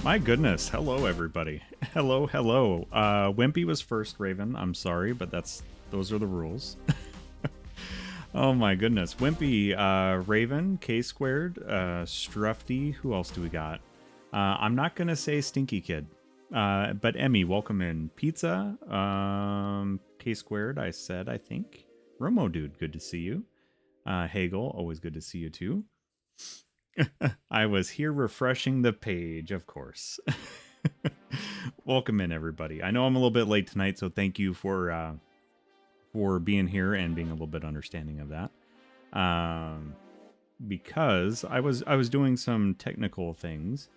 My goodness. Hello, everybody. Hello, hello. Wimpy was first, Raven. I'm sorry, but those are the rules. Oh my goodness. Wimpy, Raven, K Squared, Strufty. Who else do we got? I'm not going to say Stinky Kid. But Emmy, welcome in. Pizza, K Squared, I said, I think. Romo Dude, good to see you. Hagel, always good to see you too. I was here refreshing the page, of course. Welcome in, everybody. I know I'm a little bit late tonight, so thank you for being here and being a little bit understanding of that. Because I was doing some technical things,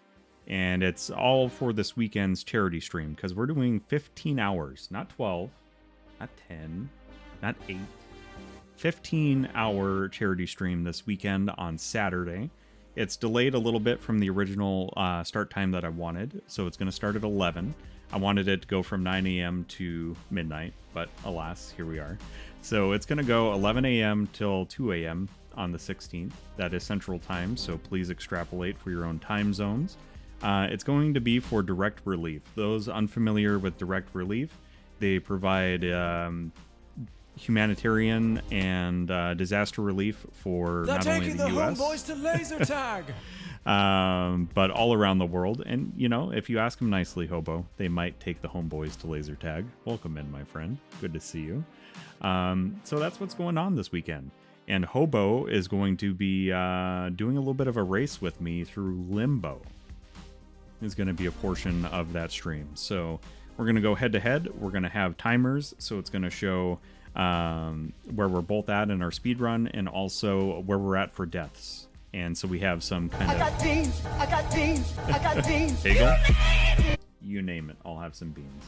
and it's all for this weekend's charity stream, because we're doing 15 hours, not 12, not 10, not 8, 15-hour charity stream this weekend on Saturday. It's delayed a little bit from the original start time that I wanted, so it's going to start at 11. I wanted it to go from 9 a.m. to midnight, but alas, here we are. So it's going to go 11 a.m. till 2 a.m. on the 16th. That is Central Time, so please extrapolate for your own time zones. It's going to be for Direct Relief. Those unfamiliar with Direct Relief, they provide humanitarian and disaster relief for not only the U.S. Homeboys to laser tag. But all around the world. And, you know, if you ask them nicely, Hobo, they might take the homeboys to laser tag. Welcome in, my friend. Good to see you. So that's what's going on this weekend. And Hobo is going to be doing a little bit of a race with me through Limbo. Is going to be a portion of that stream. So we're going to go head to head. We're going to have timers. So it's going to show where we're both at in our speed run, and also where we're at for deaths. And so we have some kind of... I got beans. Hagel? You name it. I'll have some beans.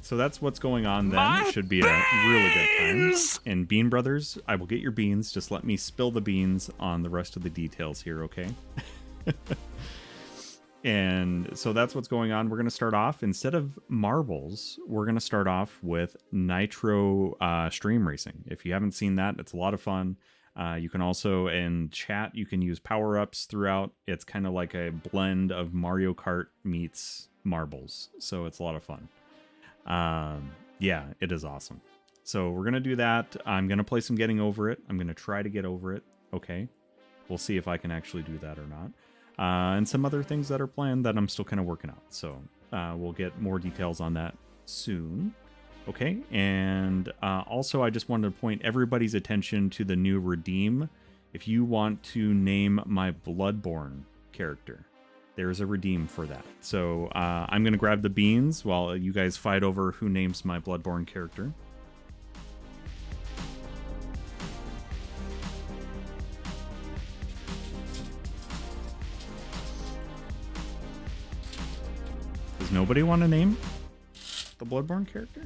So that's what's going on then. It should be a really good time. And Bean Brothers, I will get your beans. Just let me spill the beans on the rest of the details here, okay? And so that's what's going on. We're going to start off, instead of marbles, we're going to start off with Nitro Stream Racing. If you haven't seen that, it's a lot of fun. You can also, in chat, you can use power-ups throughout. It's kind of like a blend of Mario Kart meets marbles. So it's a lot of fun. Yeah, it is awesome. So we're going to do that. I'm going to play some Getting Over It. I'm going to try to get over it. Okay. We'll see if I can actually do that or not. And some other things that are planned that I'm still kind of working out. So we'll get more details on that soon. Okay, and also I just wanted to point everybody's attention to the new redeem. If you want to name my Bloodborne character, there's a redeem for that. So I'm going to grab the beans while you guys fight over who names my Bloodborne character. Does nobody want to name the Bloodborne character?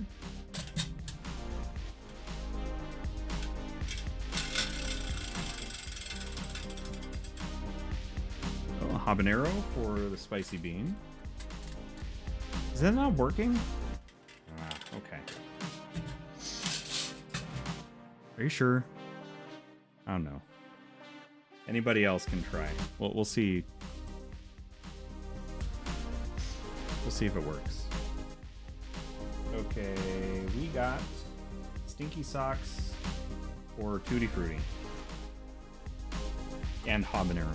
Oh, habanero for the spicy bean. Is that not working? Ah, okay. Are you sure? I don't know. Anybody else can try. Well, we'll see. We'll see if it works. Okay, we got Stinky Socks or Tutti Frutti. And habanero.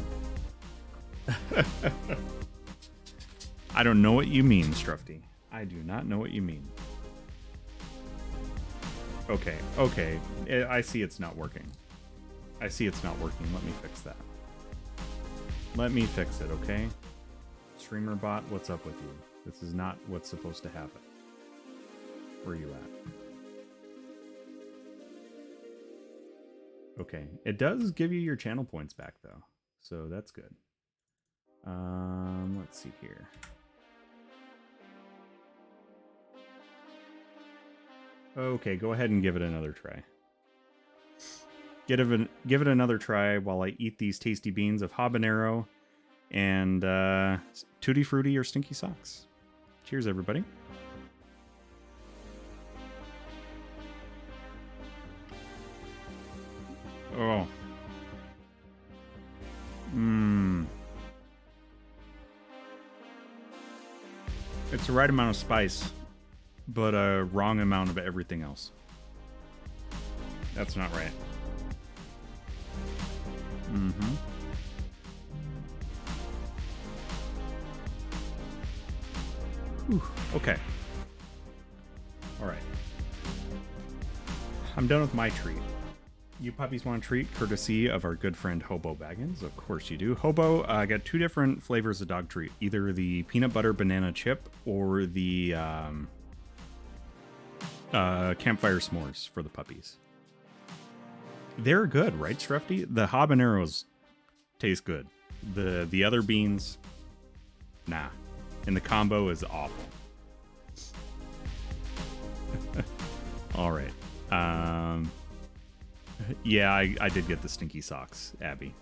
I don't know what you mean, Strufty. I do not know what you mean. Okay. I see it's not working. Let me fix that. Let me fix it, okay? Streamer bot, what's up with you? This is not what's supposed to happen. Where are you at? Okay. It does give you your channel points back, though. So that's good. Let's see here. Okay, go ahead and give it another try. Give it another try while I eat these tasty beans of habanero and Tutti Frutti or Stinky Socks. Cheers, everybody. Oh. It's the right amount of spice, but a wrong amount of everything else. That's not right. Mm-hmm. Whew. Okay. All right. I'm done with my treat. You puppies want a treat courtesy of our good friend Hobo Baggins. Of course you do. Hobo, I got 2 different flavors of dog treat. Either the peanut butter banana chip or the campfire s'mores for the puppies. They're good, right, Strefty? The habaneros taste good. The other beans, nah. And the combo is awful. All right. Yeah, I did get the stinky socks, Abby.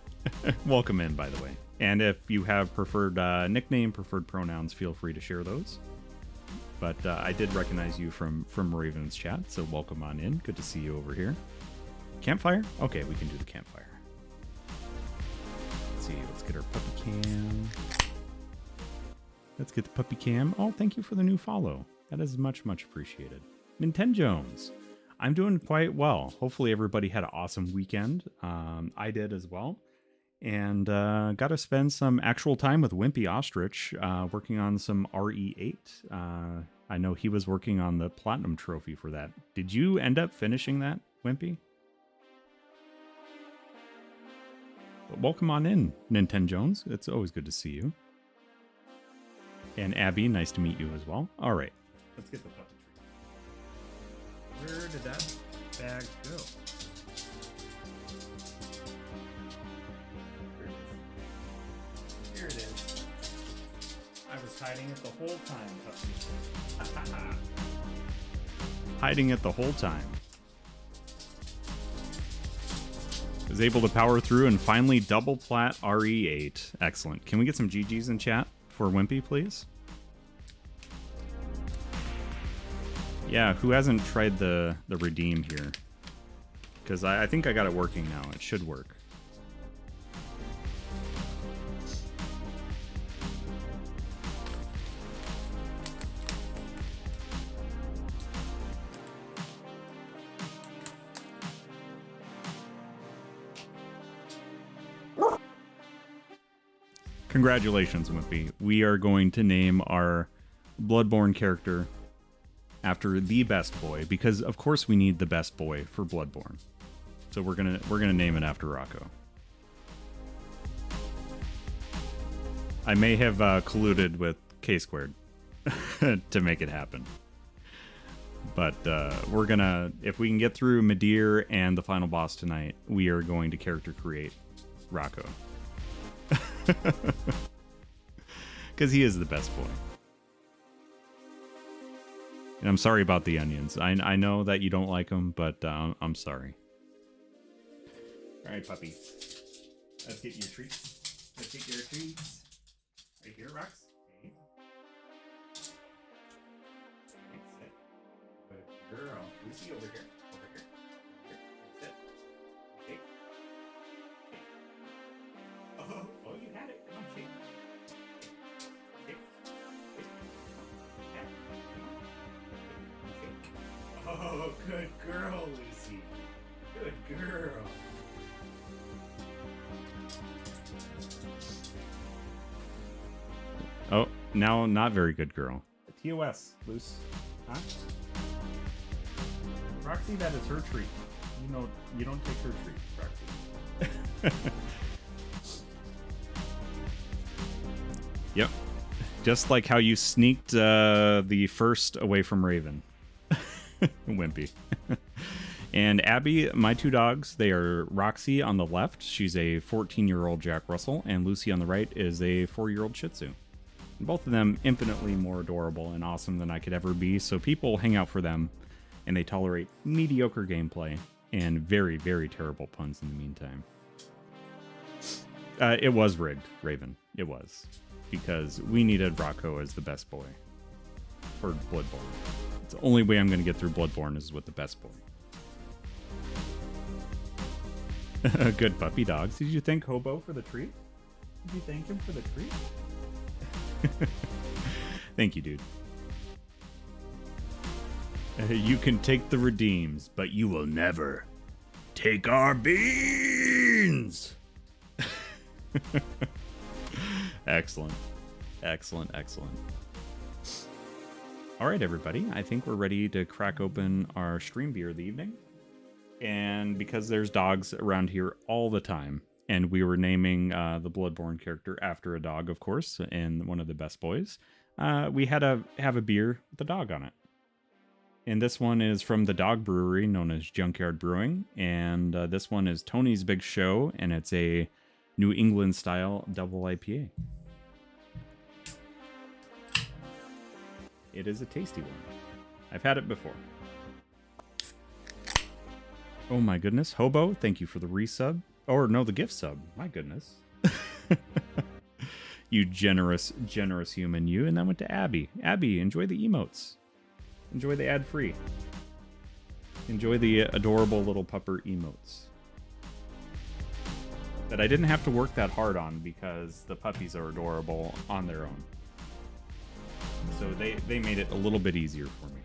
Welcome in, by the way. And if you have preferred nickname, preferred pronouns, feel free to share those. But I did recognize you from Raven's chat, so welcome on in. Good to see you over here. Campfire? Okay, we can do the campfire. Let's see, let's get our puppy cam. Let's get the puppy cam. Oh, thank you for the new follow. That is much, much appreciated. Nintendo Jones. I'm doing quite well. Hopefully everybody had an awesome weekend. I did as well. And got to spend some actual time with Wimpy Ostrich working on some RE8. I know he was working on the Platinum Trophy for that. Did you end up finishing that, Wimpy? Welcome on in, Nintendo Jones. It's always good to see you. And Abby, nice to meet you as well. All right. Let's get the puppy treat. Where did that bag go? Here it is. I was hiding it the whole time, puppy. Hiding it the whole time. Was able to power through and finally double plat RE8. Excellent. Can we get some GGs in chat for Wimpy, please? Yeah, who hasn't tried the redeem here? Because I think I got it working now. It should work. Congratulations, Wimpy. We are going to name our Bloodborne character after the best boy, because of course we need the best boy for Bloodborne. So we're gonna name it after Rocco. I may have colluded with K Squared to make it happen. But we're gonna, if we can get through Midir and the final boss tonight, we are going to character create Rocco. Because he is the best boy. And I'm sorry about the onions. I know that you don't like them, but I'm sorry. All right, puppy. Let's get your treats. Let's get your treats. Right here, Rox. Okay. Sit. Good girl. Lucy, over here. Over here. Here. Sit. Okay. Oh, you had it. Come on, shake. Shake. Shake. Oh, good girl, Lucy. Good girl. Oh, now not very good girl. TOS, Luce. Huh? Roxy, that is her treat. You know, you don't take her treat, Roxy. Yep. Just like how you sneaked the first away from Raven. Wimpy. And Abby, my 2 dogs, they are Roxy on the left. She's a 14-year-old Jack Russell. And Lucy on the right is a 4-year-old Shih Tzu. And both of them infinitely more adorable and awesome than I could ever be. So people hang out for them. And they tolerate mediocre gameplay and very, very terrible puns in the meantime. It was rigged, Raven. It was. Because we needed Rocco as the best boy for Bloodborne. It's the only way I'm going to get through Bloodborne is with the best boy. Good puppy dogs. Did you thank Hobo for the treat? Did you thank him for the treat? Thank you, dude. You can take the redeems, but you will never take our beans. Excellent. Excellent, excellent. All right, everybody. I think we're ready to crack open our stream beer of the evening. And because there's dogs around here all the time, and we were naming the Bloodborne character after a dog, of course, and one of the best boys, we had to have a beer with a dog on it. And this one is from the dog brewery known as Junkyard Brewing. And this one is Tony's Big Show, and it's a New England style double IPA. It is a tasty one. I've had it before. Oh my goodness. Hobo, thank you for the resub. Or no, the gift sub. My goodness. You generous, generous human, you. And then went to Abby. Abby, enjoy the emotes. Enjoy the ad-free. Enjoy the adorable little pupper emotes. That I didn't have to work that hard on because the puppies are adorable on their own. So they made it a little bit easier for me.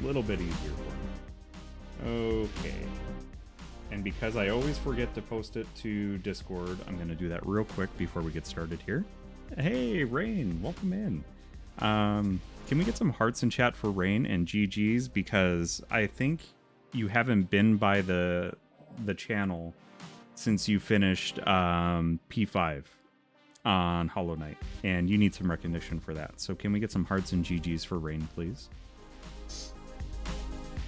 A little bit easier for me. Okay. And because I always forget to post it to Discord, I'm going to do that real quick before we get started here. Hey, Rain, welcome in. Can we get some hearts in chat for Rain and GG's? Because I think you haven't been by the channel since you finished P5 on Hollow Knight, and you need some recognition for that. So can we get some hearts and GG's for Rain, please?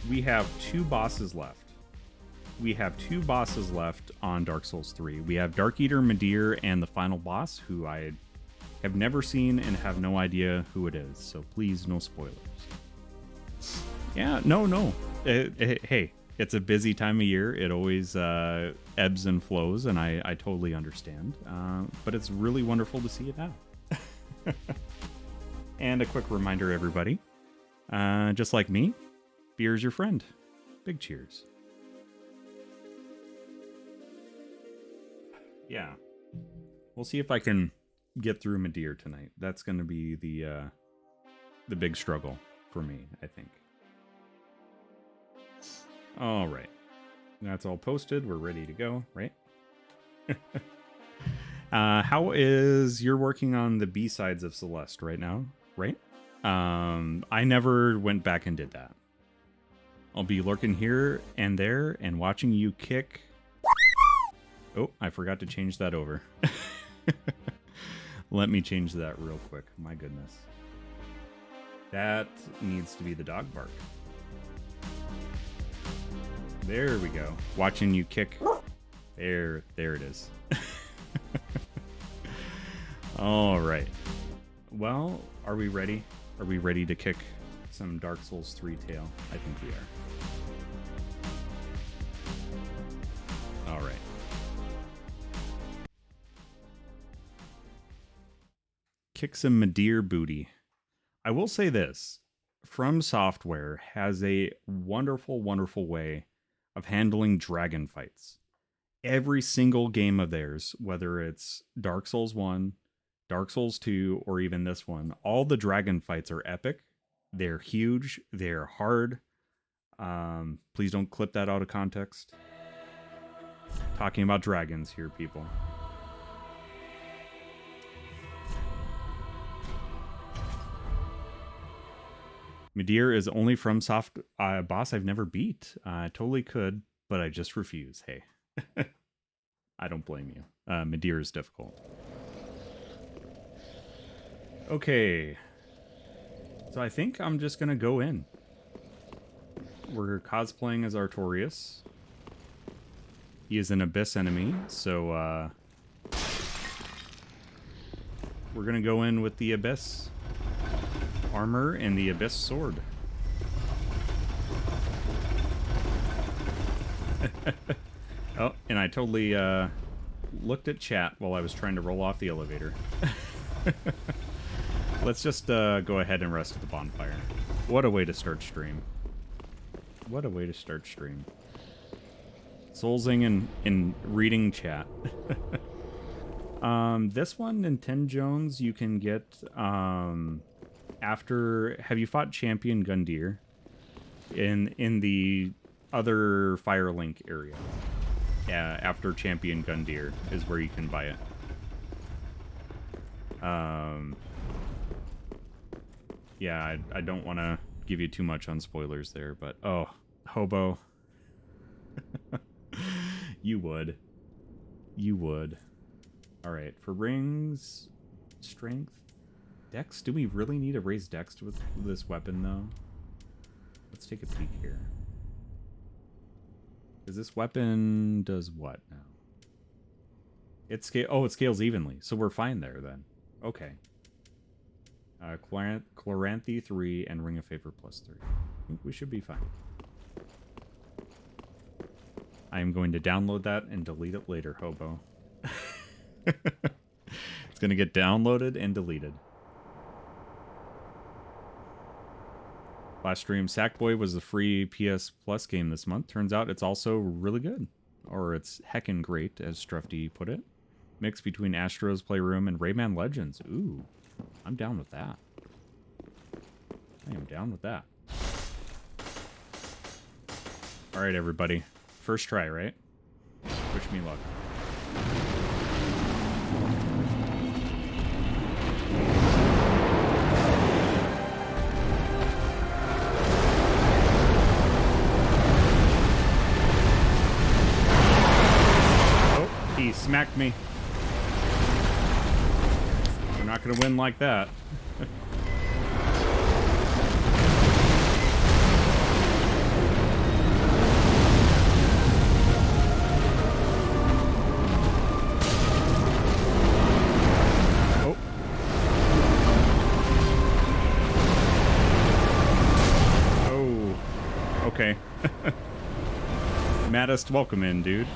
We have 2 bosses left. We have 2 bosses left on Dark Souls 3. We have Dark Eater Midir and the final boss, who I have never seen and have no idea who it is. So please, no spoilers. Yeah, no. Hey, it's a busy time of year. It always ebbs and flows, and I totally understand. But it's really wonderful to see it now. And a quick reminder, everybody. Just like me, beer's your friend. Big cheers. Yeah. We'll see if I can get through Midir tonight. That's going to be the big struggle for me, I think. All right. That's all posted. We're ready to go, right? How is you're working on the B-sides of Celeste right now, right? I never went back and did that. I'll be lurking here and there and watching you kick. Oh, I forgot to change that over. Let me change that real quick. My goodness. That needs to be the dog bark. There we go. Watching you kick. There it is. All right. Well, are we ready? Are we ready to kick some Dark Souls 3 tail? I think we are. All right. Kick some Midir booty. I will say this. From Software has a wonderful, wonderful way of handling dragon fights. Every single game of theirs, whether it's Dark Souls 1, Dark Souls 2, or even this one, all the dragon fights are epic. They're huge. They're hard. Please don't clip that out of context. Talking about dragons here, people. Midir is only from Soft boss I've never beat. I totally could, but I just refuse. Hey, I don't blame you. Midir is difficult. Okay, so I think I'm just gonna go in. We're cosplaying as Artorias. He is an Abyss enemy, so we're gonna go in with the Abyss armor and the Abyss sword. Oh, and I totally looked at chat while I was trying to roll off the elevator. Let's just go ahead and rest at the bonfire. What a way to start stream. What a way to start stream. Soulsing and reading chat. This one, Nintendo Jones, you can get after... Have you fought Champion Gundyr? in the other Firelink area. After Champion Gundyr is where you can buy it. Yeah, I don't want to give you too much on spoilers there, but oh, Hobo. You would. You would. All right, for rings, strength, dex. Do we really need to raise dex with this weapon, though? Let's take a peek here. Because this weapon does what now? It scales evenly, so we're fine there then. Okay. Chloranthy 3 and Ring of Favor +3. I think we should be fine. I am going to download that and delete it later, Hobo. It's going to get downloaded and deleted. Last stream, Sackboy was the free PS Plus game this month. Turns out it's also really good. Or it's heckin' great, as Strufty put it. Mix between Astro's Playroom and Rayman Legends. Ooh, I'm down with that. I am down with that. Alright, everybody. First try, right? Wish me luck. Oh, he smacked me. We're not going to win like that. Okay. Maddest, welcome in, dude.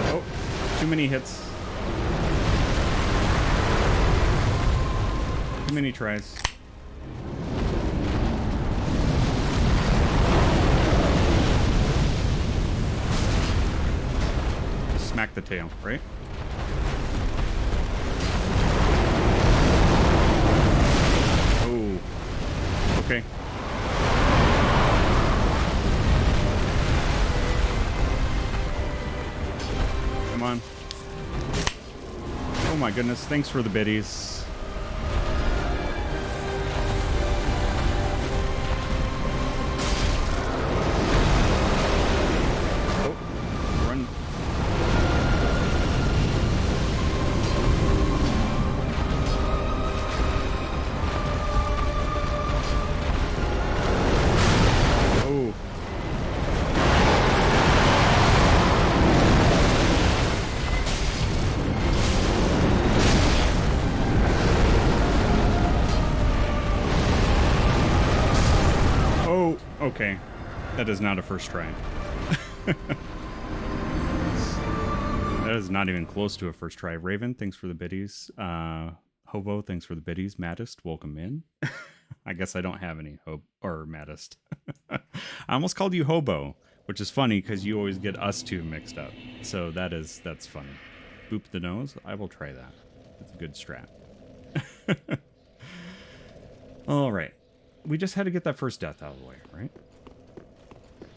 Oh, too many hits. Too many tries. Smack the tail, right? Oh. Okay. Come on. Oh my goodness, thanks for the biddies. Okay, that is not a first try. That is not even close to a first try. Raven, thanks for the biddies. Hobo, thanks for the biddies. Maddest, welcome in. I guess I don't have any hope or Maddest. I almost called you Hobo, which is funny because you always get us two mixed up. So that's funny. Boop the nose. I will try that. It's a good strat. All right. We just had to get that first death out of the way, right?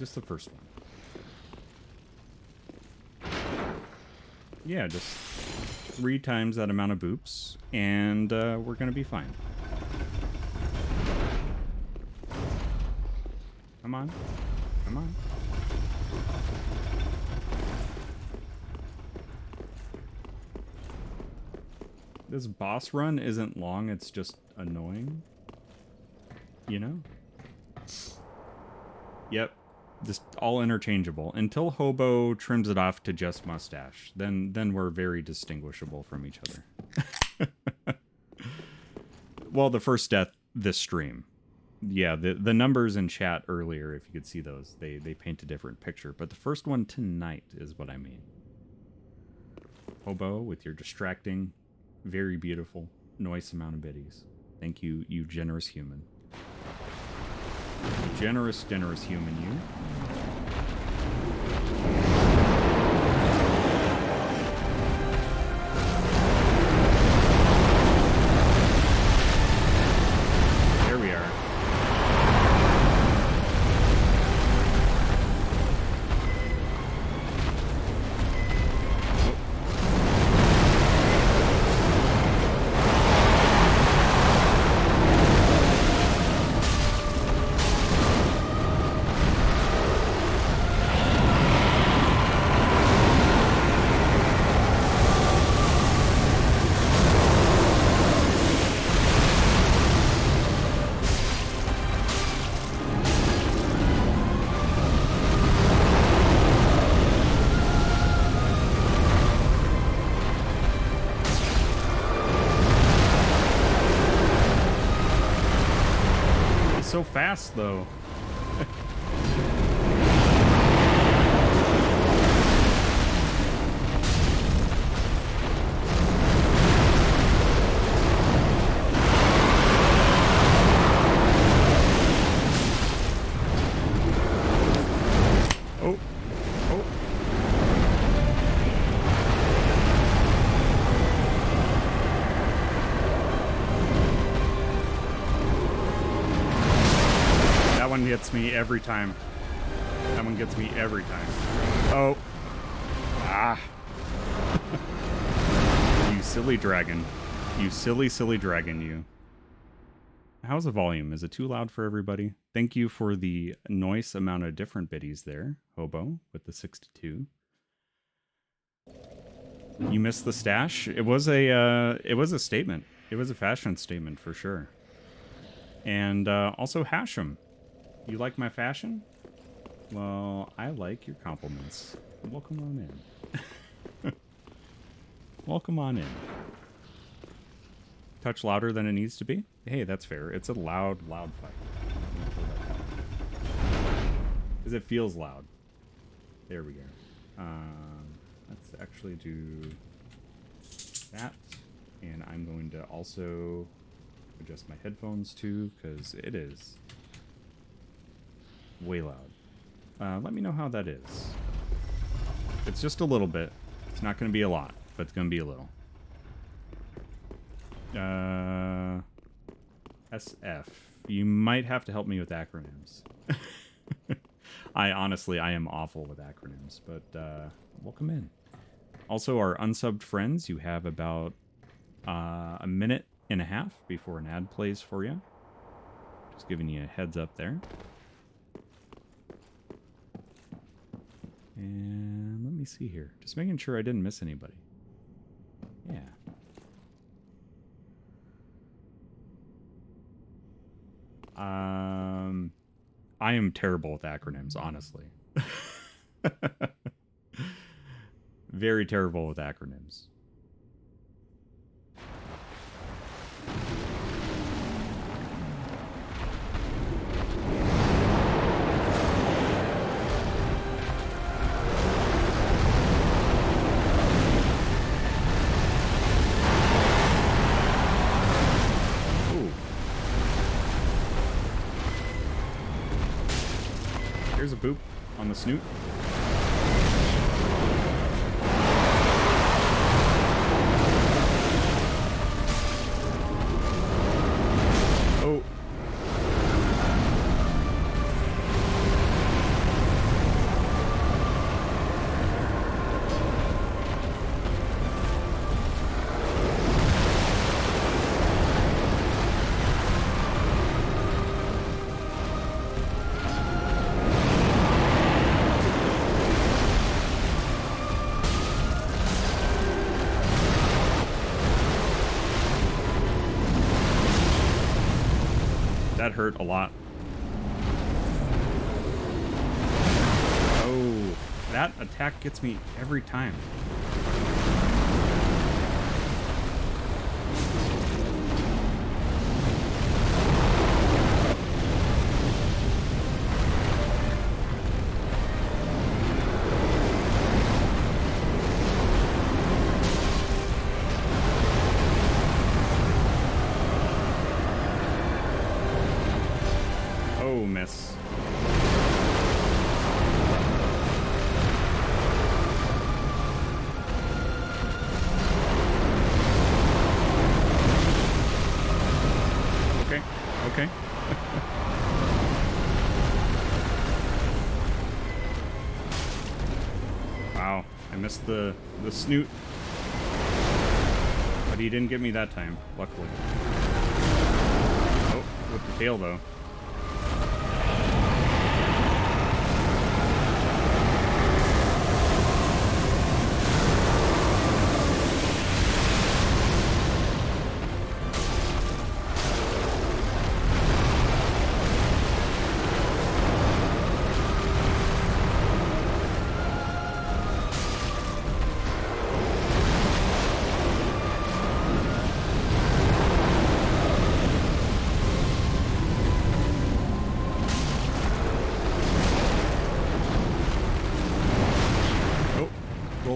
Just the first one. Yeah, just 3 times that amount of boops, and we're going to be fine. Come on. Come on. This boss run isn't long, it's just annoying. You know? Yep. Just all interchangeable. Until Hobo trims it off to just mustache. Then we're very distinguishable from each other. Well, the first death this stream. Yeah, the numbers in chat earlier, if you could see those, they paint a different picture. But the first one tonight is what I mean. Hobo, with your distracting, very beautiful, nice amount of biddies. Thank you, you generous human. Generous human, you. fast, though. Oh. Oh. That one gets me every time. That one gets me every time. Oh. Ah. You silly dragon. You silly, silly dragon, you. How's the volume? Is it too loud for everybody? Thank you for the nice amount of different biddies there, Hobo, with the 62. You missed the stash? It was a statement. It was a fashion statement for sure. And also Hashem. You like my fashion? Well, I like your compliments. Welcome on in. Welcome on in. Touch louder than it needs to be? Hey, that's fair. It's a loud, loud fight. Because it feels loud. There we go. Let's actually do that. And I'm going to also adjust my headphones too, because it is way loud. Let me know how that is. It's just a little bit. It's not going to be a lot, but it's going to be a little. SF. You might have to help me with acronyms. I am awful with acronyms, but welcome in. Also, our unsubbed friends, you have about a minute and a half before an ad plays for you. Just giving you a heads up there. And let me see here. Just making sure I didn't miss anybody. Yeah. I am terrible with acronyms, honestly. Very terrible with acronyms. Here's a boop on the snoot. Oh. That hurt a lot. Oh, that attack gets me every time. Miss. Okay, okay. Wow, I missed the snoot. But he didn't get me that time, luckily. Oh, with the tail though.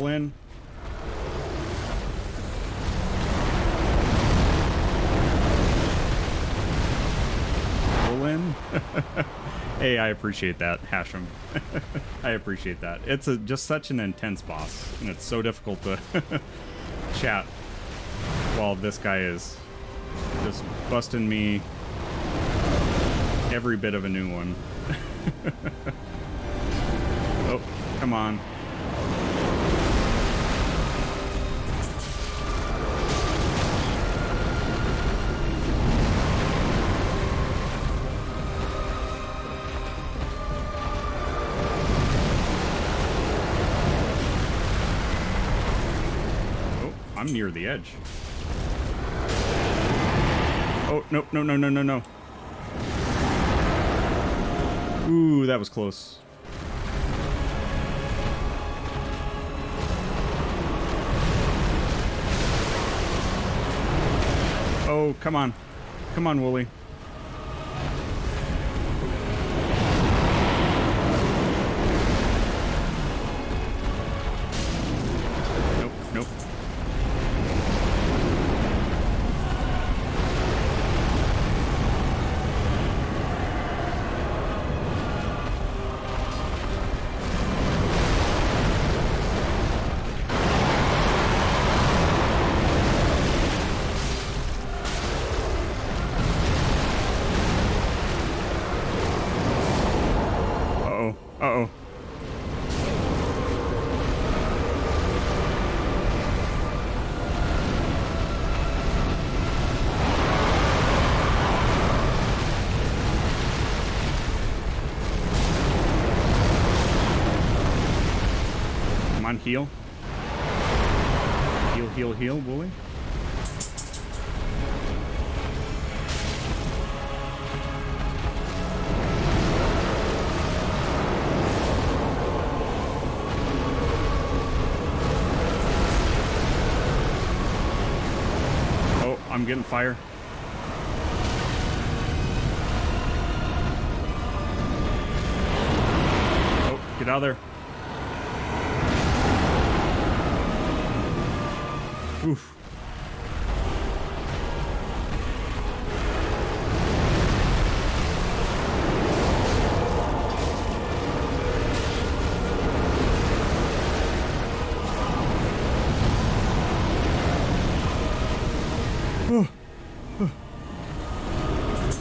Roll in. Roll in. Hey, I appreciate that, Hashem. I appreciate that. It's just such an intense boss, and it's so difficult to chat while this guy is just busting me every bit of a new one. Oh, come on. Oh, I'm near the edge. Oh, no, no, no, no, no, no. Ooh, that was close. Oh, come on. Come on, Wooly. Nope, nope. Uh-oh. Uh-oh. Come on, heal. Heal, heal, heal, Wooly. Oh, I'm getting fire. Oh, get out of there. Oof.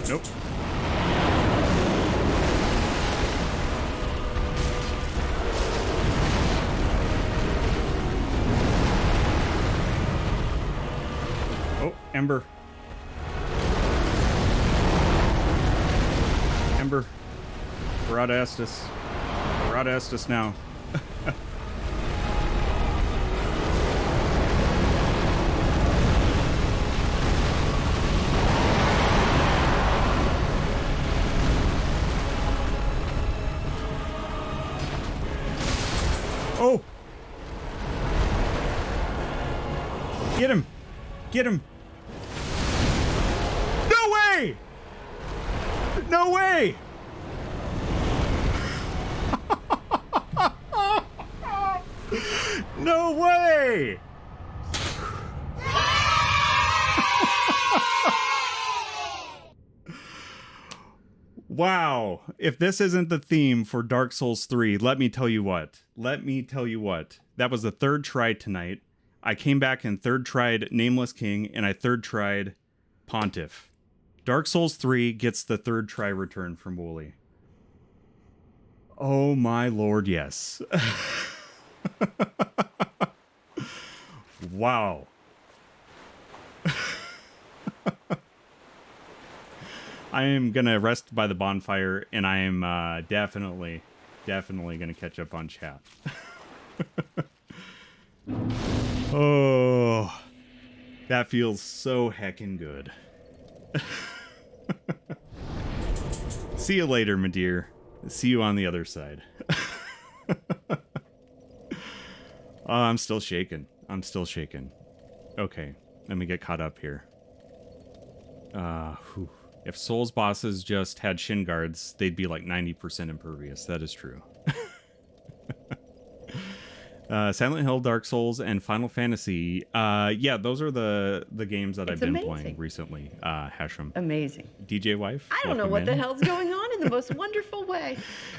Nope. Oh, Ember. Ember. We're out of Estus. We're out of Estus now. Oh! Get him! Get him! No way! No way! No way! Wow. If this isn't the theme for Dark Souls 3, let me tell you what. Let me tell you what. That was the third try tonight. I came back and third tried Nameless King, and I third tried Pontiff. Dark Souls 3 gets the third try return from Wooly. Oh my lord, yes. Wow. I am gonna rest by the bonfire, and I am definitely gonna catch up on chat. Oh, that feels so heckin' good. See you later, my dear. See you on the other side. Oh, I'm still shaking. I'm still shaking. Okay, let me get caught up here. Whew. If Souls bosses just had shin guards, they'd be like 90% impervious. That is true. Silent Hill, Dark Souls, and Final Fantasy. Yeah, those are the games that I've been playing recently. Hashem. Amazing. DJ wife. I don't know welcome what the in. hell's going on in the most wonderful way.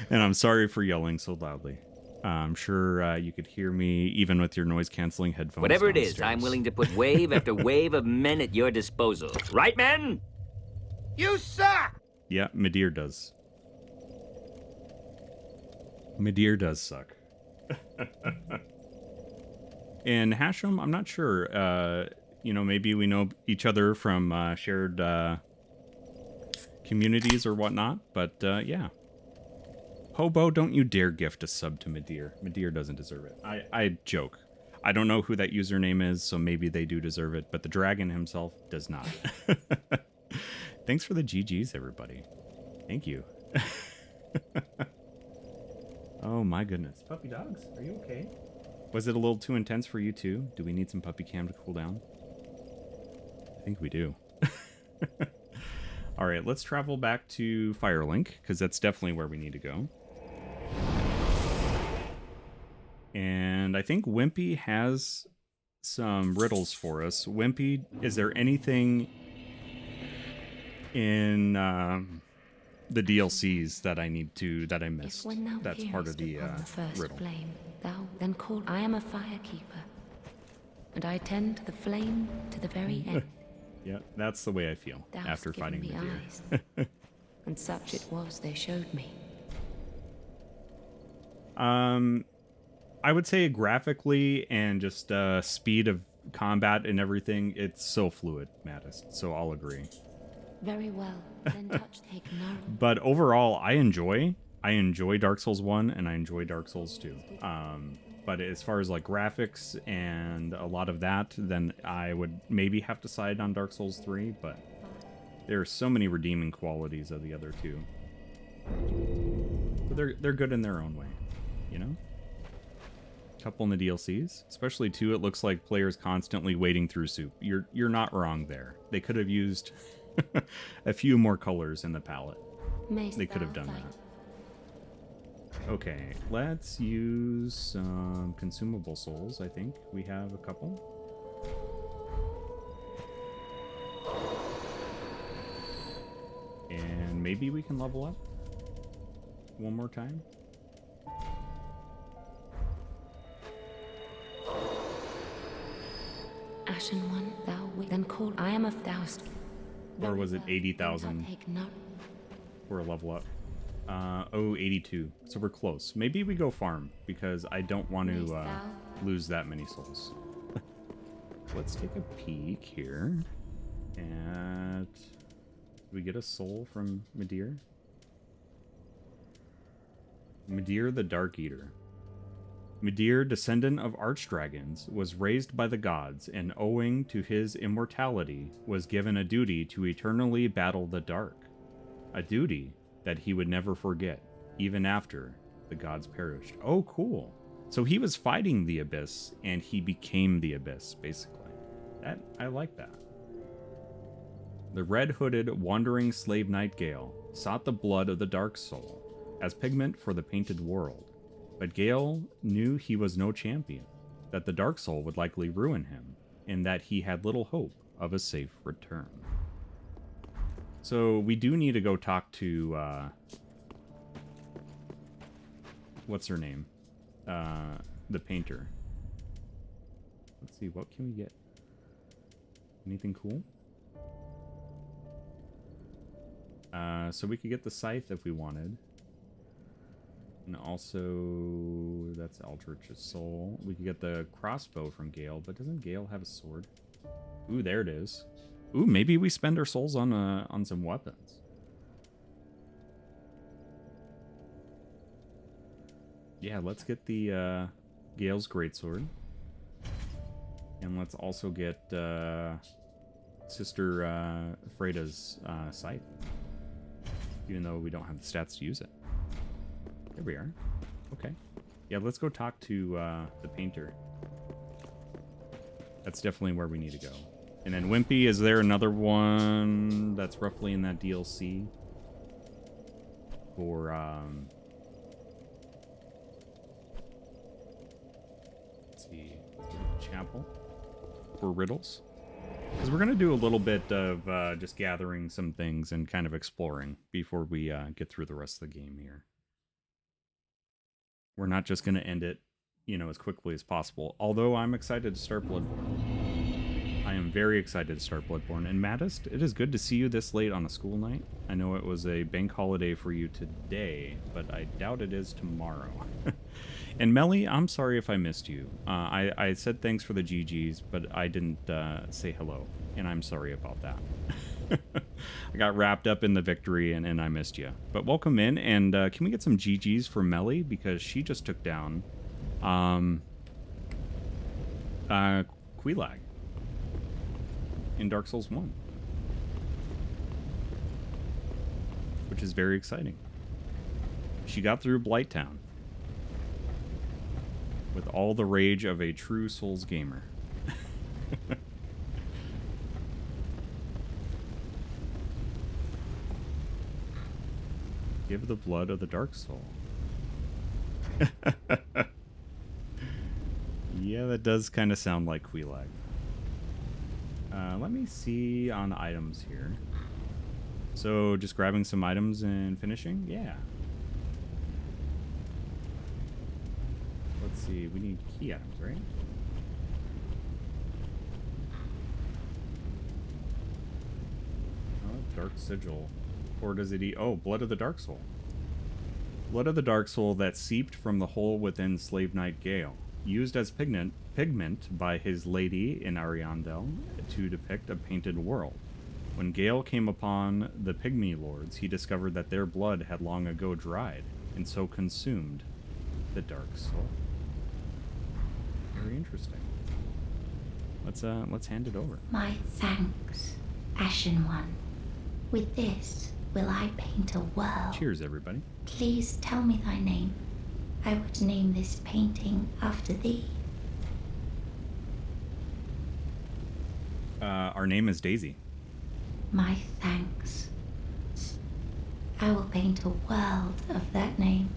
And I'm sorry for yelling so loudly. I'm sure you could hear me even with your noise canceling headphones. Whatever it is, downstairs. I'm willing to put wave after wave of men at your disposal. Right, men? You suck! Yeah, Midir does. Midir does suck. And Hashem, I'm not sure. Maybe we know each other from shared communities or whatnot. But yeah. Hobo, don't you dare gift a sub to Midir. Midir doesn't deserve it. I joke. I don't know who that username is, so maybe they do deserve it. But the dragon himself does not. Thanks for the GGs, everybody. Thank you. Oh my goodness. Puppy dogs, are you okay? Was it a little too intense for you too? Do we need some puppy cam to cool down? I think we do. All right, let's travel back to Firelink, because that's definitely where we need to go. And I think Wimpy has some riddles for us. Wimpy, is there anything in the DLCs that I missed? That's part of the riddle. Flame, thou then call. I am a firekeeper, and I tend the flame to the very end. Yeah, that's the way I feel Thou after hast given fighting me Midir. eyes, and such it was they showed me. I would say graphically and just speed of combat and everything, it's so fluid, Mattis. So I'll agree. Very well. Then touch take no. But overall, I enjoy Dark Souls 1 and I enjoy Dark Souls 2. But as far as like graphics and a lot of that, then I would maybe have to side on Dark Souls 3, but there are so many redeeming qualities of the other two. But they're good in their own way, you know? Couple in the DLCs, especially 2, it looks like players constantly wading through soup. You're not wrong there. They could have used a few more colors in the palette. They could have done that. Okay, let's use some consumable souls. I think we have a couple. And maybe we can level up one more time. Ashen one, thou then call. I am a thousand. Or was it 80,000 for a level up? 82. So we're close. Maybe we go farm, because I don't want to lose that many souls. Let's take a peek here. And we get a soul from Midir? Midir the Dark Eater. Midir, descendant of archdragons, was raised by the gods, and owing to his immortality, was given a duty to eternally battle the dark. A duty that he would never forget, even after the gods perished. Oh, cool. So he was fighting the Abyss, and he became the Abyss, basically. I like that. The red-hooded, wandering slave knight Gale sought the blood of the Dark Soul as pigment for the painted world. But Gale knew he was no champion, that the Dark Soul would likely ruin him, and that he had little hope of a safe return. So we do need to go talk to, what's her name? The painter. Let's see, what can we get? Anything cool? So we could get the scythe if we wanted. And also, that's Aldrich's soul. We could get the crossbow from Gale, but doesn't Gale have a sword? Ooh, there it is. Ooh, maybe we spend our souls on some weapons. Yeah, let's get the Gale's greatsword. And let's also get Sister Freda's scythe. Even though we don't have the stats to use it. There we are. Okay. Yeah, let's go talk to the painter. That's definitely where we need to go. And then Wimpy, is there another one that's roughly in that DLC? For, see, chapel for riddles. Because we're going to do a little bit of just gathering some things and kind of exploring before we get through the rest of the game here. We're not just going to end it, you know, as quickly as possible. Although I'm excited to start Bloodborne. I am very excited to start Bloodborne. And Maddist, it is good to see you this late on a school night. I know it was a bank holiday for you today, but I doubt it is tomorrow. And Melly, I'm sorry if I missed you. I said thanks for the GGs, but I didn't say hello, and I'm sorry about that. I got wrapped up in the victory, and I missed you. But welcome in, and can we get some GGs for Melly, because she just took down Quelaag in Dark Souls 1. Which is very exciting. She got through Blighttown with all the rage of a true Souls gamer. Give the blood of the Dark Soul. Yeah, that does kind of sound like Quelaag. Let me see on items here. So, just grabbing some items and finishing? Yeah. Let's see, we need key items, right? Oh, Dark Sigil. Or does it eat... Oh, Blood of the Dark Soul. Blood of the Dark Soul that seeped from the hole within Slave Knight Gale. Used as pigment by his lady in Ariandel to depict a painted world. When Gale came upon the Pygmy Lords, he discovered that their blood had long ago dried, and so consumed the Dark Soul. Very interesting. Let's hand it over. My thanks, Ashen One. With this, will I paint a world? Cheers, everybody. Please tell me thy name. I would name this painting after thee. Our name is Daisy. My thanks. I will paint a world of that name.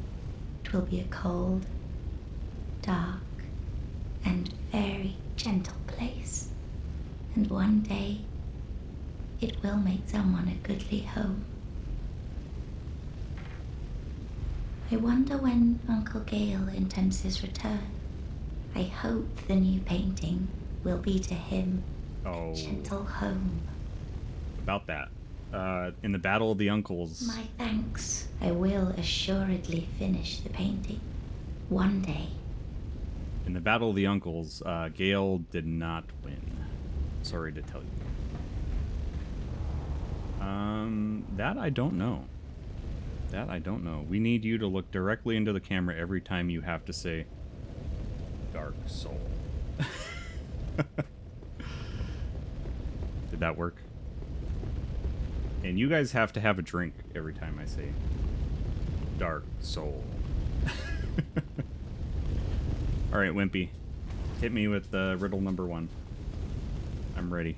'Twill be a cold, dark, and very gentle place. And one day, it will make someone a goodly home. I wonder when Uncle Gale intends his return. I hope the new painting will be to him a gentle home. About that. In the Battle of the Uncles. My thanks. I will assuredly finish the painting. One day. In the Battle of the Uncles, Gale did not win. Sorry to tell you. That I don't know. That I don't know. We need you to look directly into the camera every time you have to say Dark Soul. Did that work? And you guys have to have a drink every time I say Dark Soul. Alright, Wimpy. Hit me with riddle number 1. I'm ready.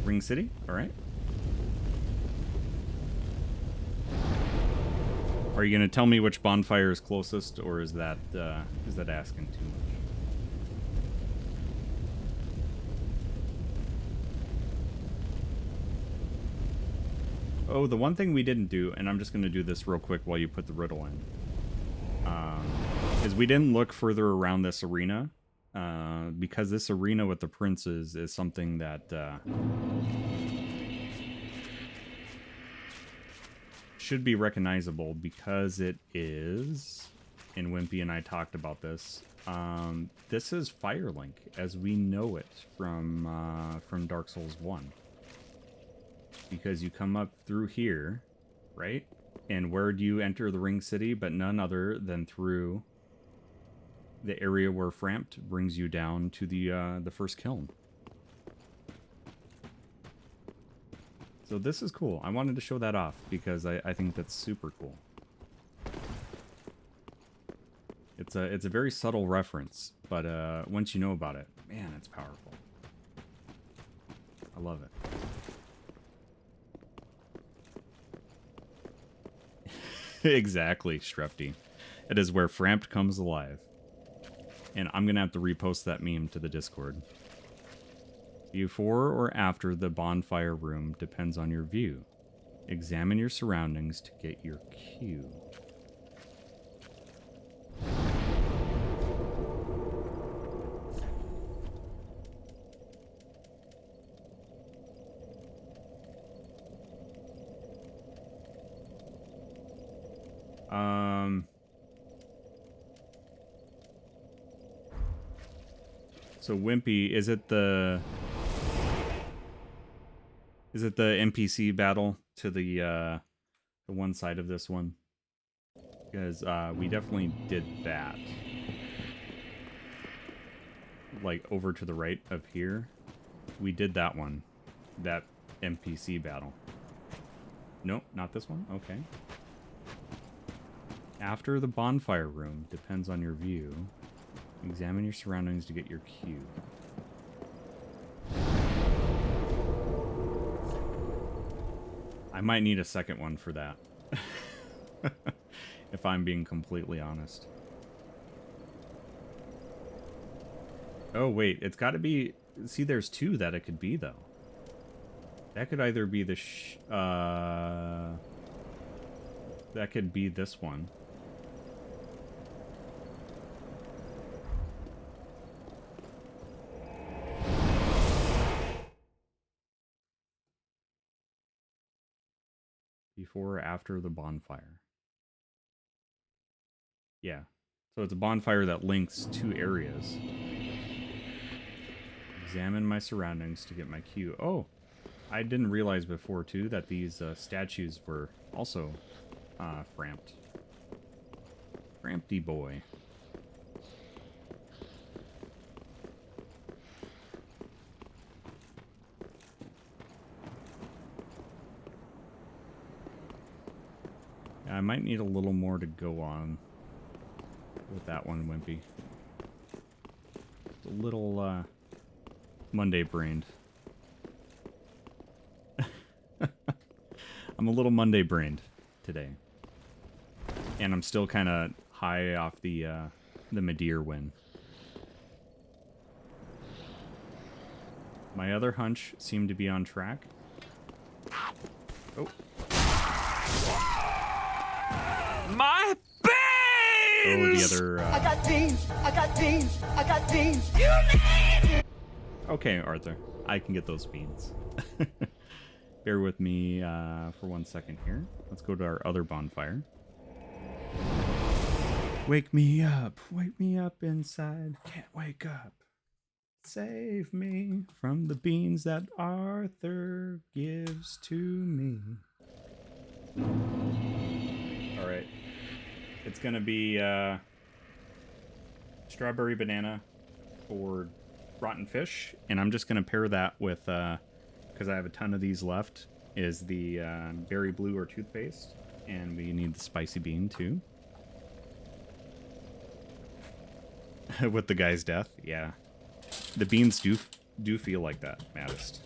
Ring City? Alright. Are you going to tell me which bonfire is closest, or is that asking too much? Oh, the one thing we didn't do, and I'm just going to do this real quick while you put the riddle in, is we didn't look further around this arena, because this arena with the princes is something that should be recognizable because it is, and Wimpy and I talked about this, this is Firelink as we know it from Dark Souls 1. Because you come up through here, right? And where do you enter the Ring City but none other than through the area where Frampt brings you down to the first kiln. So this is cool. I wanted to show that off because I think that's super cool. It's a very subtle reference, but once you know about it, man, it's powerful. I love it. Exactly, Strefty. It is where Frampt comes alive. And I'm going to have to repost that meme to the Discord. Before or after the bonfire room depends on your view. Examine your surroundings to get your cue. So Wimpy, is it the NPC battle to the one side of this one? Because we definitely did that. Like over to the right of here. We did that one. That NPC battle. Nope, not this one? Okay. After the bonfire room depends on your view. Examine your surroundings to get your cue. I might need a second one for that. If I'm being completely honest. Oh, wait. It's got to be... See, there's two that it could be, though. That could either be the... That could be this one. Before or after the bonfire. Yeah. So it's a bonfire that links two areas. Examine my surroundings to get my cue. Oh, I didn't realize before, too, that these statues were also Frampt. Frampty boy. I might need a little more to go on with that one, Wimpy. Just a little Monday brained. I'm a little Monday brained today. And I'm still kind of high off the Madeir win. My other hunch seemed to be on track. Oh. My beans! Oh, the other... I got beans. I got beans. I got beans. Okay, Arthur. I can get those beans. Bear with me for 1 second here. Let's go to our other bonfire. Wake me up inside. Can't wake up. Save me from the beans that Arthur gives to me. Alright. It's gonna be strawberry banana for rotten fish, and I'm just gonna pair that with because I have a ton of these left, is the berry blue or toothpaste, and we need the spicy bean too. With the guy's death, yeah. The beans do feel like that, Maddest.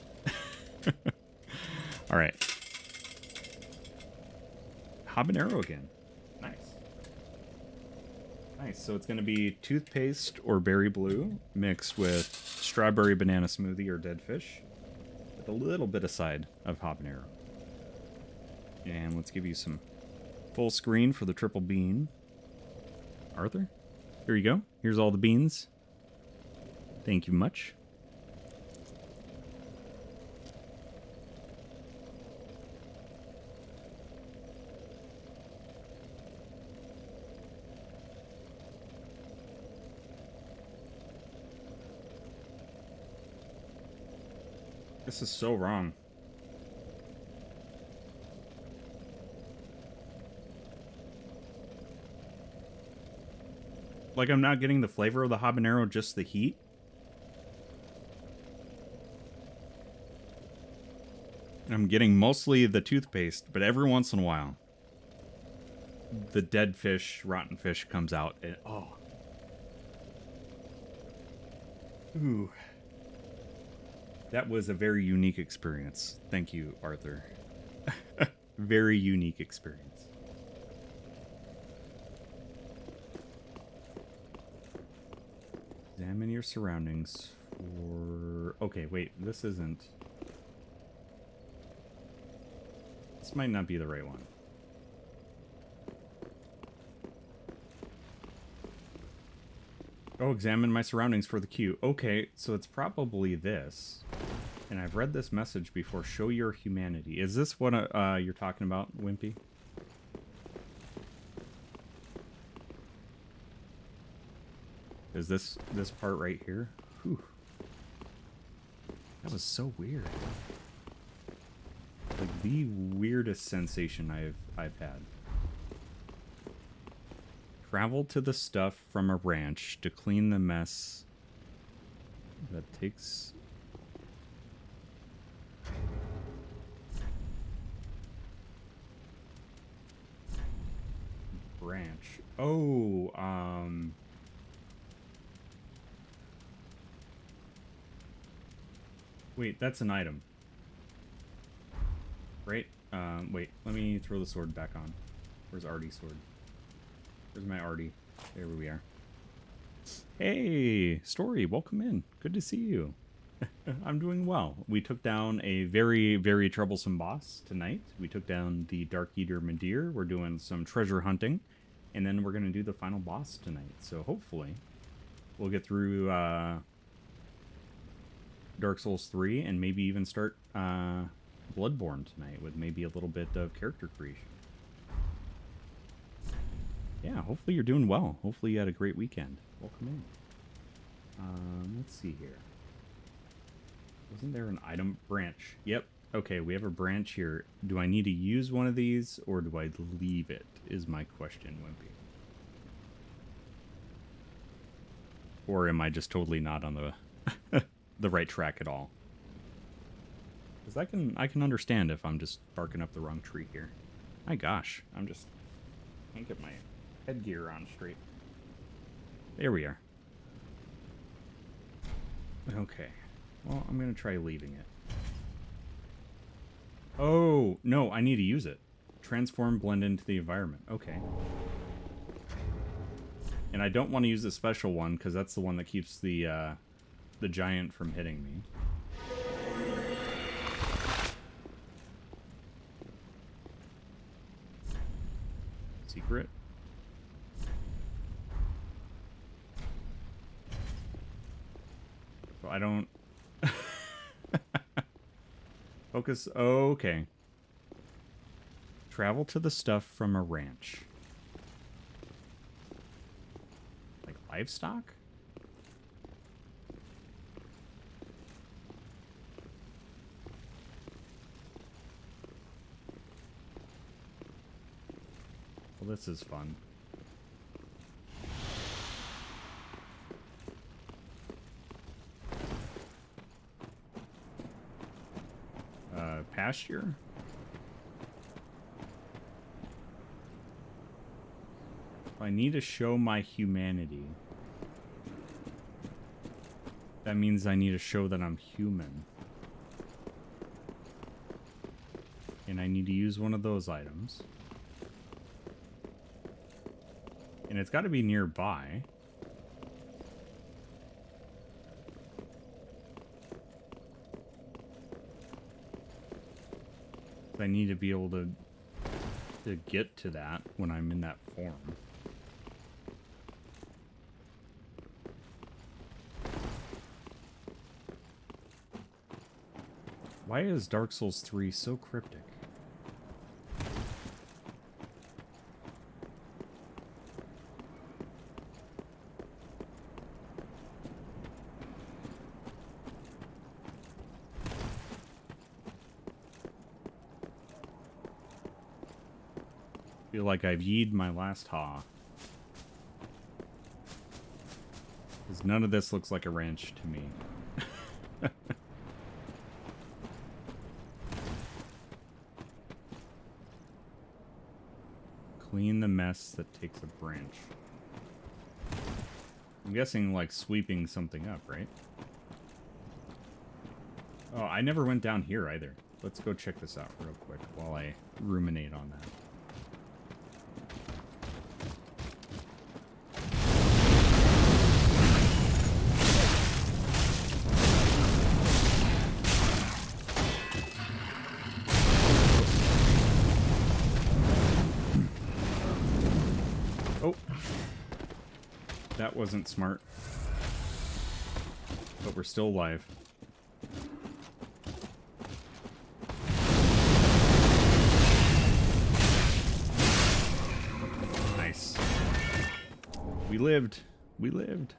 All right. Habanero again. Nice. Nice. So it's going to be toothpaste or berry blue mixed with strawberry banana smoothie or dead fish with a little bit of side of habanero. And let's give you some full screen for the triple bean. Arthur, here you go. Here's all the beans. Thank you much. This is so wrong. Like, I'm not getting the flavor of the habanero, just the heat. I'm getting mostly the toothpaste, but every once in a while, the dead fish, rotten fish comes out, and oh. Ooh. That was a very unique experience. Thank you, Arthur. Very unique experience. Examine your surroundings for... Okay, wait, this isn't... This might not be the right one. Oh, examine my surroundings for the cue. Okay, so it's probably this. And I've read this message before. Show your humanity. Is this what you're talking about, Wimpy? Is this part right here? Whew. That was so weird. Like the weirdest sensation I've had. Travel to the stuff from a ranch to clean the mess that takes... branch. Oh, wait, that's an item. Right? Wait, let me throw the sword back on. Where's Artie's sword? Where's my Artie? There we are. Hey, Story, welcome in. Good to see you. I'm doing well. We took down a very, very troublesome boss tonight. We took down the Dark Eater Midir. We're doing some treasure hunting. And then we're going to do the final boss tonight. So hopefully we'll get through Dark Souls 3 and maybe even start Bloodborne tonight with maybe a little bit of character creation. Yeah, hopefully you're doing well. Hopefully you had a great weekend. Welcome in. Let's see here. Wasn't there an item branch? Yep. Okay, we have a branch here. Do I need to use one of these or do I leave it? Is my question, Wimpy. Or am I just totally not on the the right track at all? Because I can understand if I'm just barking up the wrong tree here. My gosh, can't get my headgear on straight. There we are. Okay. Well, I'm going to try leaving it. Oh, no, I need to use it. Transform, blend into the environment. Okay. And I don't want to use the special one, because that's the one that keeps the giant from hitting me. Secret? So I don't... Focus. Oh, okay. Travel to the stuff from a ranch. Like livestock? Well, this is fun. Pasture? I need to show my humanity. That means I need to show that I'm human. And I need to use one of those items. And it's got to be nearby. I need to be able to get to that when I'm in that form. Why is Dark Souls 3 so cryptic? Feel like I've yeed my last ha. Because none of this looks like a ranch to me. Clean the mess that takes a branch. I'm guessing like sweeping something up, right? Oh, I never went down here either. Let's go check this out real quick while I ruminate on that. Oh. That wasn't smart. But we're still alive. Nice. We lived. We lived.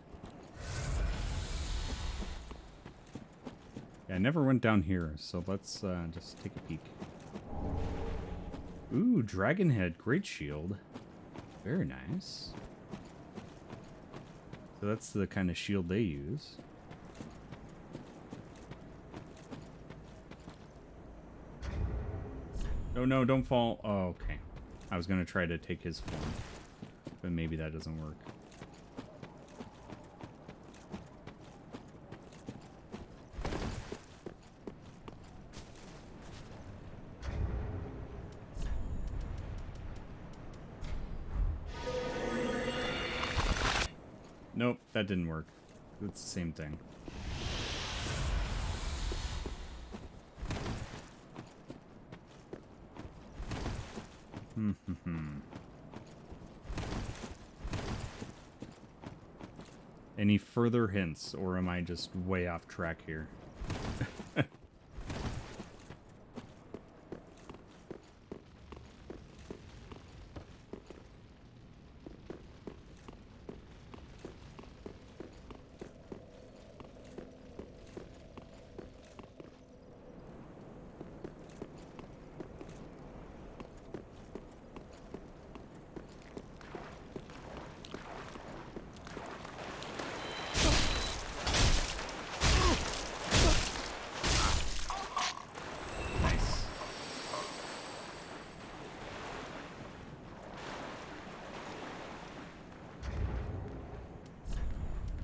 Yeah, I never went down here, so let's just take a peek. Ooh, dragon head, great shield. Very nice. So that's the kind of shield they use. Oh no, don't fall. Oh, okay. I was gonna try to take his form, but maybe that doesn't work. Nope, that didn't work. It's the same thing. Any further hints, or am I just way off track here?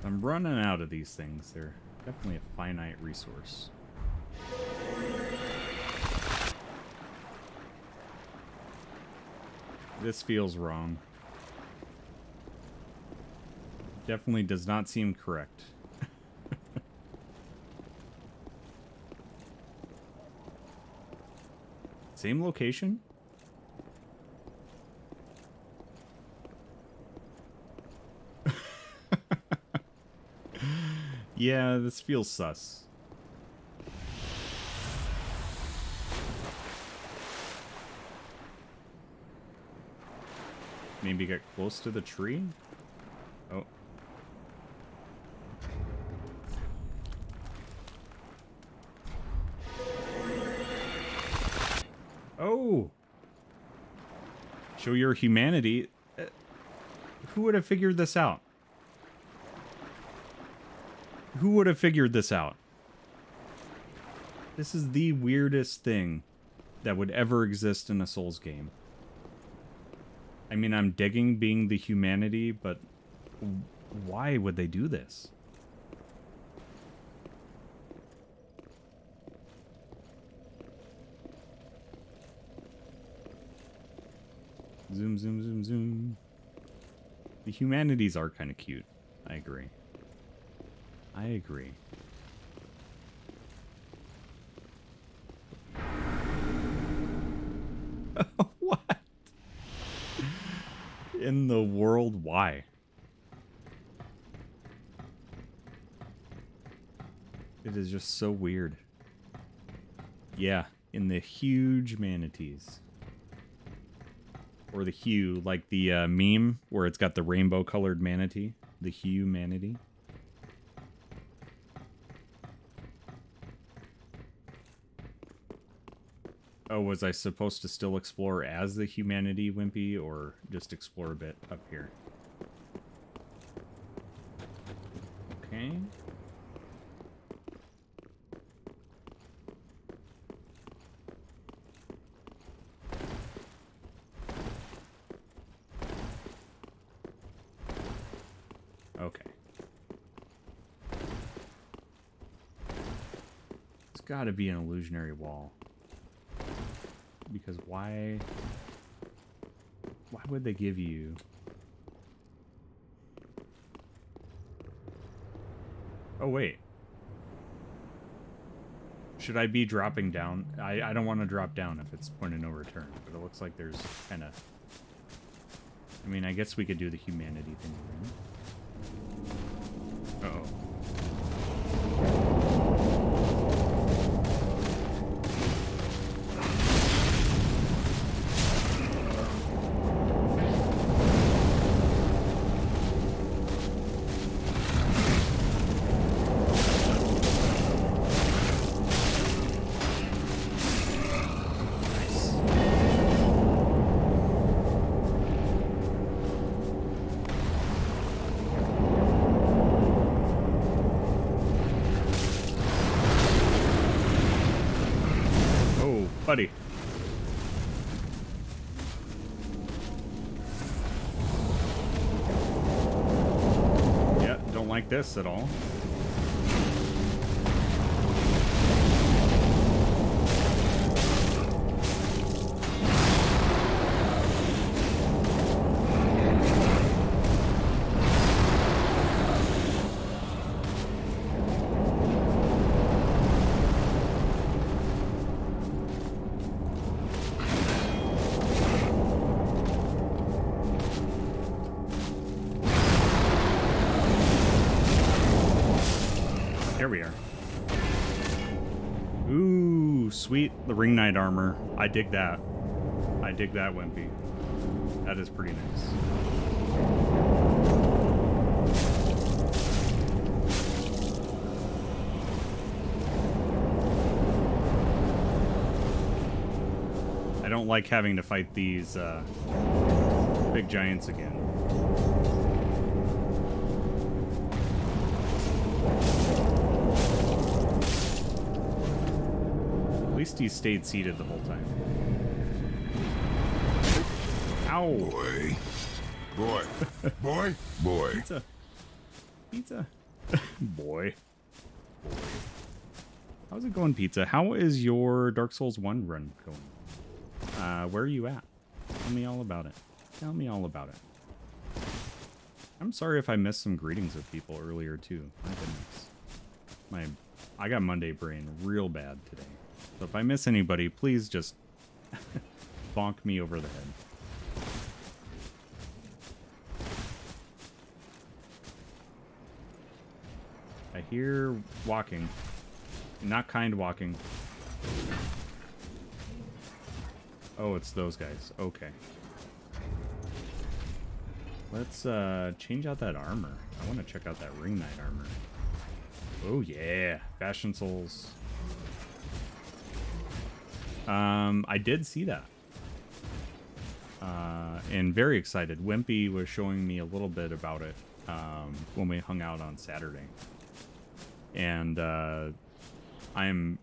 I'm running out of these things. They're definitely a finite resource. This feels wrong. Definitely does not seem correct. Same location? Yeah, this feels sus. Maybe get close to the tree? Oh. Oh! Show your humanity. Who would have figured this out? Who would have figured this out? This is the weirdest thing that would ever exist in a Souls game. I mean, I'm digging being the humanity, but why would they do this? Zoom, zoom, zoom, zoom. The humanities are kind of cute. I agree. I agree. What? In the world, why? It is just so weird. Yeah, in the huge manatees. Or the hue, like the meme where it's got the rainbow colored manatee. The hue manatee. Oh, was I supposed to still explore as the humanity wimpy, or just explore a bit up here? Okay. Okay. got to be an illusionary wall. Because why would they give you... Oh, wait. Should I be dropping down? I don't want to drop down if it's point of no return, but it looks like there's kind of... I mean, I guess we could do the humanity thing again. Uh-oh. Buddy. Yeah, don't like this at all. There we are. Ooh, sweet. The ring knight armor. I dig that. I dig that, Wimpy. That is pretty nice. I don't like having to fight these big giants again. At least he stayed seated the whole time. Ow! Boy. Boy. Boy. Boy. Pizza. Pizza. Boy. Boy. How's it going, Pizza? How is your Dark Souls 1 run going? Where are you at? Tell me all about it. Tell me all about it. I'm sorry if I missed some greetings with people earlier, too. My goodness. I got Monday brain real bad today. So if I miss anybody, please just bonk me over the head. I hear walking. Not kind walking. Oh, it's those guys. Okay. Let's change out that armor. I want to check out that ring knight armor. Oh yeah, Fashion Souls. I did see that. And very excited. Wimpy was showing me a little bit about it when we hung out on Saturday. And I'm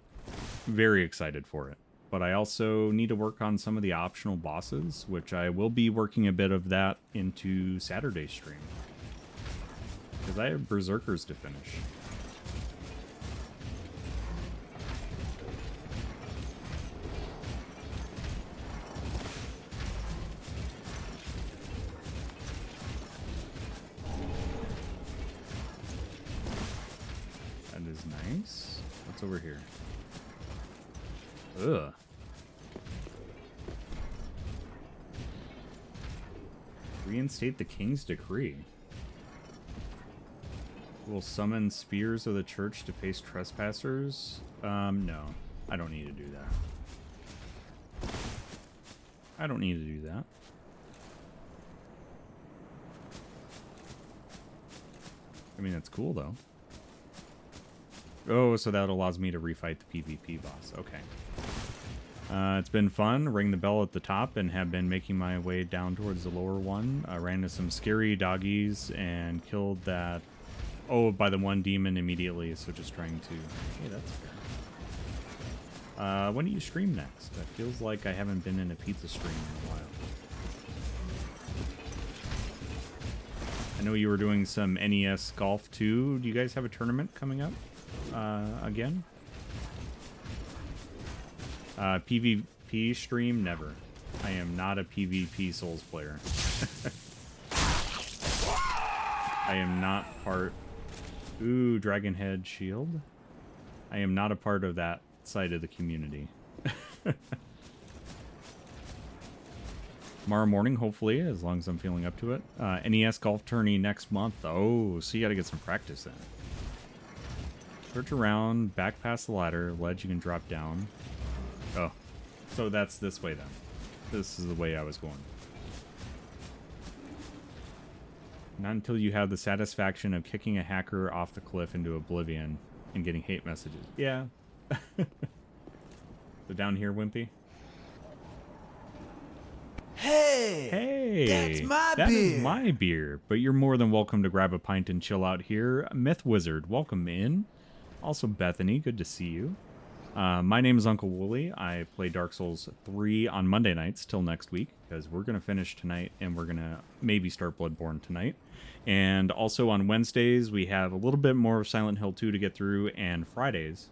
very excited for it. But I also need to work on some of the optional bosses, which I will be working a bit of that into Saturday's stream. Because I have Berserkers to finish. That is nice. What's over here? Ugh. Reinstate the king's decree. Will summon spears of the church to face trespassers? No. I don't need to do that. I don't need to do that. I mean, that's cool, though. Oh, so that allows me to refight the PvP boss. Okay. It's been fun. Ring the bell at the top and have been making my way down towards the lower one. I ran into some scary doggies and killed that... Oh, by the one demon immediately, so just trying to... Hey, that's fair. When do you stream next? It feels like I haven't been in a pizza stream in a while. I know you were doing some NES Golf too. Do you guys have a tournament coming up? Again? PvP stream, never. I am not a PvP Souls player. I am not part... Ooh, Dragon Head Shield. I am not a part of that side of the community. Tomorrow morning, hopefully, as long as I'm feeling up to it. NES Golf Tourney next month. Oh, so you gotta get some practice in. Search around, back past the ladder, ledge you can drop down. Oh, so that's this way then. This is the way I was going. Not until you have the satisfaction of kicking a hacker off the cliff into oblivion and getting hate messages. Yeah. So down here, Wimpy. Hey, that's my that is beer. my beer. But you're more than welcome to grab a pint and chill out here. Myth Wizard, welcome in. Also Bethany, good to see you. My name is Uncle Wooly. I play Dark Souls 3 on Monday nights till next week, because we're going to finish tonight and we're going to maybe start Bloodborne tonight. And also on Wednesdays, we have a little bit more of Silent Hill 2 to get through, and Fridays.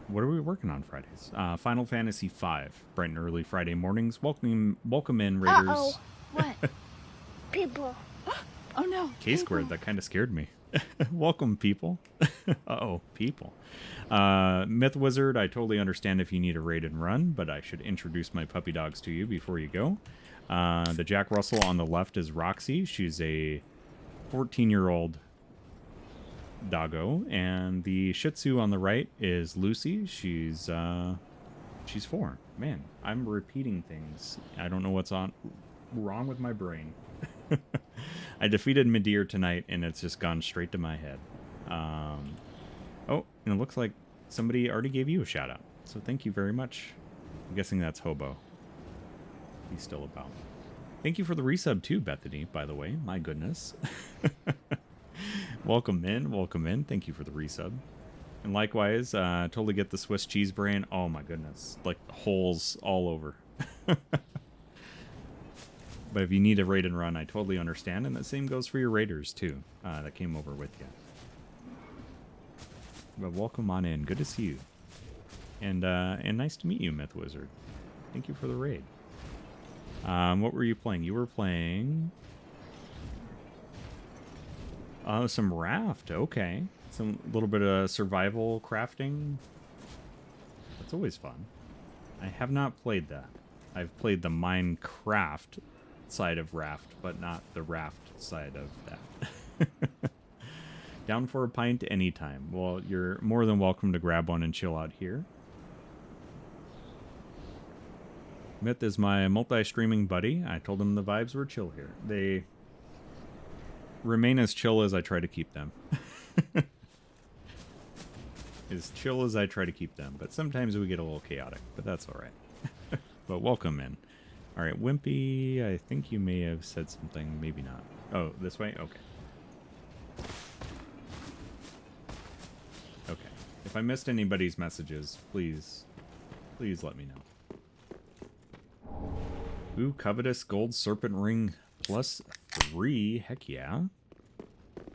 What are we working on Fridays? Final Fantasy V, bright and early Friday mornings. Welcome in, Raiders. Uh-oh. What? People. Oh no. K-squared, that kind of scared me. Welcome, people. Uh-oh, people. Myth Wizard, I totally understand if you need a raid and run, but I should introduce my puppy dogs to you before you go. The Jack Russell on the left is Roxy. She's a 14-year-old doggo, and the Shih Tzu on the right is Lucy. She's 4. Man, I'm repeating things. I don't know what's wrong with my brain. I defeated Midir tonight, and it's just gone straight to my head. Oh, and it looks like somebody already gave you a shout out, so thank you very much. I'm guessing that's Hobo. He's still about. Thank you for the resub too, Bethany, by the way. My goodness. Welcome in. Thank you for the resub. And likewise, totally get the Swiss cheese brain. Oh my goodness. Like holes all over. But if you need a raid and run, I totally understand. And the same goes for your raiders too, that came over with you. But welcome on in. Good to see you. And nice to meet you, Myth Wizard. Thank you for the raid. What were you playing? You were playing... some raft. Okay. Some little bit of survival crafting. That's always fun. I have not played that. I've played the Minecraft side of raft, but not the raft side of that. Down for a pint anytime. Well, you're more than welcome to grab one and chill out here. Myth is my multi-streaming buddy. I told him the vibes were chill here. They remain as chill as I try to keep them. As chill as I try to keep them. But sometimes we get a little chaotic, but that's all right. But welcome in. All right, Wimpy, I think you may have said something. Maybe not. Oh, this way? Okay. Okay. If I missed anybody's messages, please let me know. Ooh, covetous gold serpent ring +3. Heck yeah.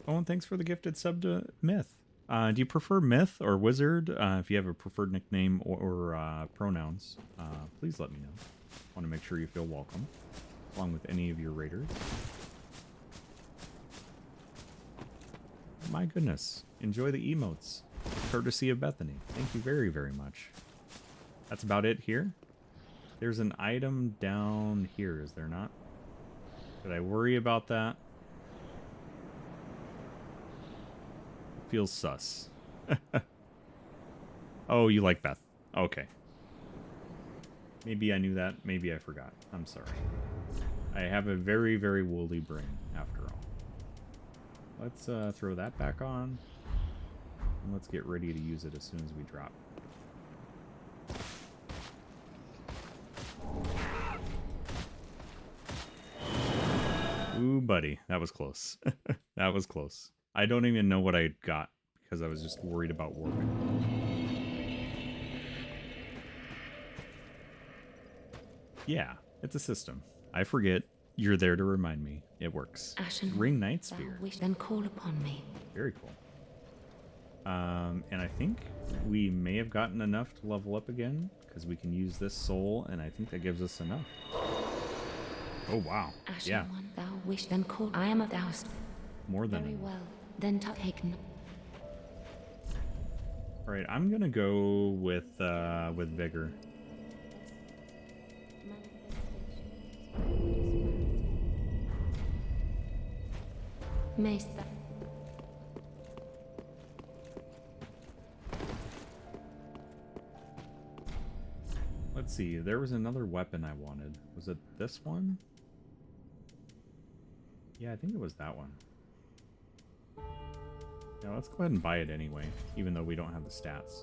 Oh, and thanks for the gifted sub to Myth. Do you prefer Myth or Wizard? If you have a preferred nickname or pronouns, please let me know. Want to make sure you feel welcome, along with any of your raiders. My goodness. Enjoy the emotes. Courtesy of Bethany. Thank you very, very much. That's about it here. There's an item down here, is there not? Did I worry about that? Feels sus. Oh, you like Beth. Okay. Maybe I knew that. Maybe I forgot. I'm sorry. I have a very, very woolly brain, after all. Let's throw that back on. And let's get ready to use it as soon as we drop. Ooh, buddy. That was close. That was close. I don't even know what I got because I was just worried about warping. Yeah, it's a system. I forget. You're there to remind me. It works. Ashen, Ring Night thou Spear. wish, then call upon me. Very cool. And I think we may have gotten enough to level up again, because we can use this soul, and I think that gives us enough. Oh, wow. Ashen Yeah, one, thou wish, then call. I am of thou's. more than Very enough. well. Then take no. All right, I'm gonna go with vigor. Mayst thou. Let's see. There was another weapon I wanted. Was it this one? Yeah, I think it was that one. Yeah, let's go ahead and buy it anyway, even though we don't have the stats.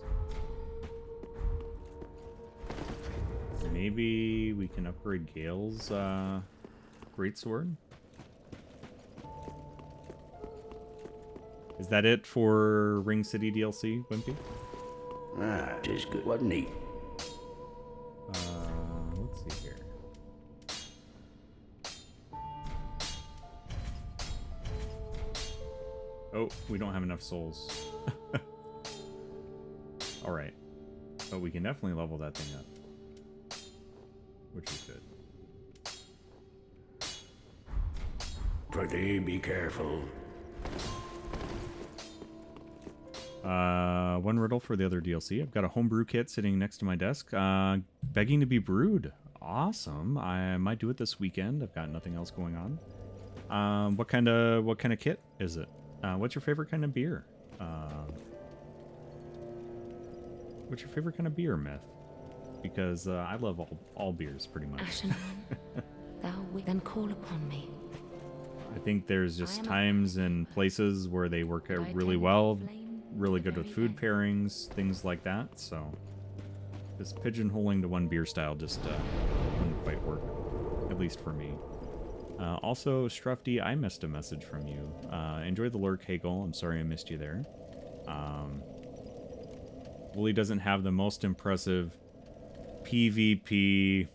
Maybe we can upgrade Gale's greatsword. Is that it for Ring City DLC, Wimpy? Ah, tis good, wasn't he? Let's see here. Oh, we don't have enough souls. Alright. But we can definitely level that thing up. Which is good. Pretty be careful. One riddle for the other DLC. I've got a homebrew kit sitting next to my desk, begging to be brewed. Awesome. I might do it this weekend. I've got nothing else going on. What kind of kit is it? What's your favorite kind of beer? What's your favorite kind of beer, Myth? Because I love all beers pretty much. Ashen one, thou wish, then call upon me. I think there's just times and places where they work out really well, really good with food pairings, things like that. So this pigeonholing to one beer style just wouldn't quite work, at least for me. Also, Strufty, I missed a message from you. Enjoy the lurk, Hagel. I'm sorry I missed you there. Wooly doesn't have the most impressive PvP.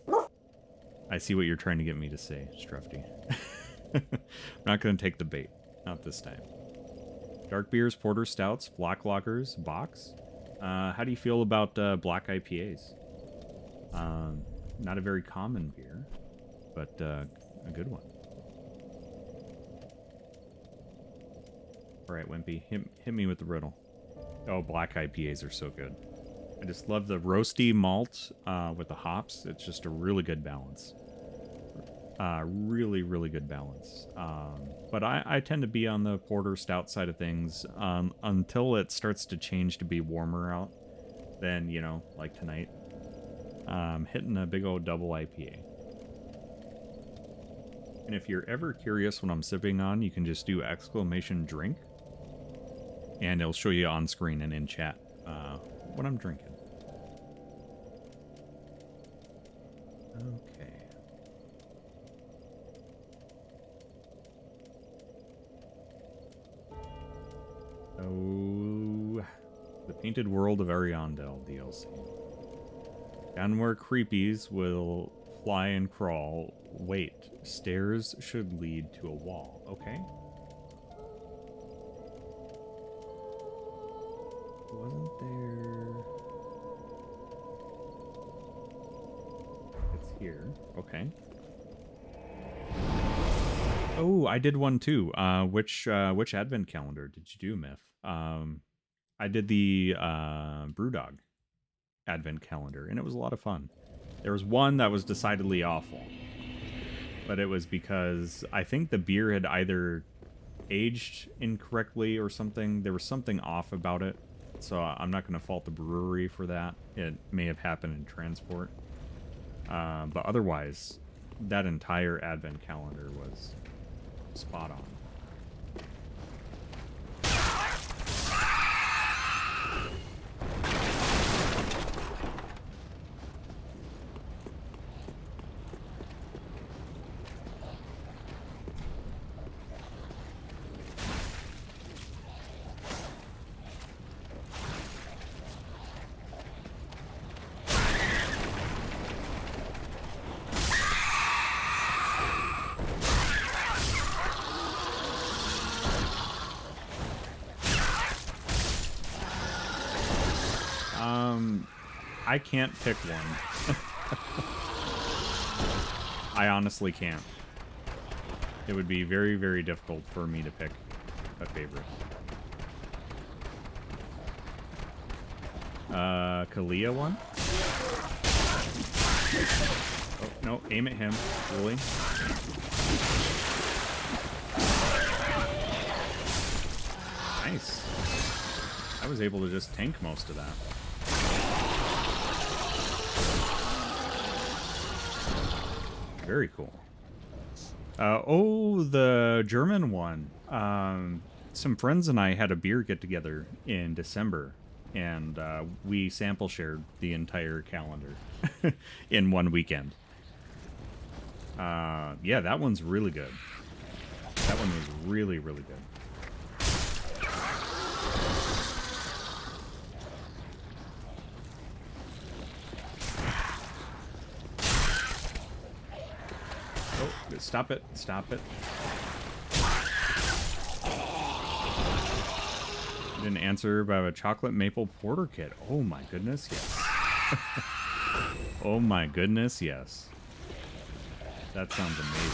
I see what you're trying to get me to say, Strufty. I'm not going to take the bait. Not this time. Dark beers, porter stouts, black lagers, box. How do you feel about black IPAs? Not a very common beer, but a good one. All right, Wimpy, hit me with the riddle. Oh, black IPAs are so good. I just love the roasty malt with the hops. It's just a really good balance. Really, really good balance. But I tend to be on the porter stout side of things until it starts to change to be warmer out. Then, you know, like tonight, hitting a big old double IPA. And if you're ever curious what I'm sipping on, you can just do !drink, and it'll show you on screen and in chat what I'm drinking. Okay. Oh, the Painted World of Ariandel DLC. Down where creepies will fly and crawl. Wait, stairs should lead to a wall. Okay. Wasn't there... It's here. Okay. Oh, I did one too. Which advent calendar did you do, Myth? I did the Brewdog advent calendar, and it was a lot of fun. There was one that was decidedly awful, but it was because I think the beer had either aged incorrectly or something. There was something off about it, so I'm not going to fault the brewery for that. It may have happened in transport, but otherwise, that entire advent calendar was spot on. I can't pick one. I honestly can't. It would be very, very difficult for me to pick a favorite. Kalia one? Oh, no, aim at him. Really? Nice. I was able to just tank most of that. Very cool. Oh, the German one. Some friends and I had a beer get together in December, and we sample shared the entire calendar in one weekend. Yeah, that one's really good. That one was really, really good. Oh, stop it. Stop it. Didn't answer about a chocolate maple porter kit. Oh my goodness, yes. Oh my goodness, yes. That sounds amazing.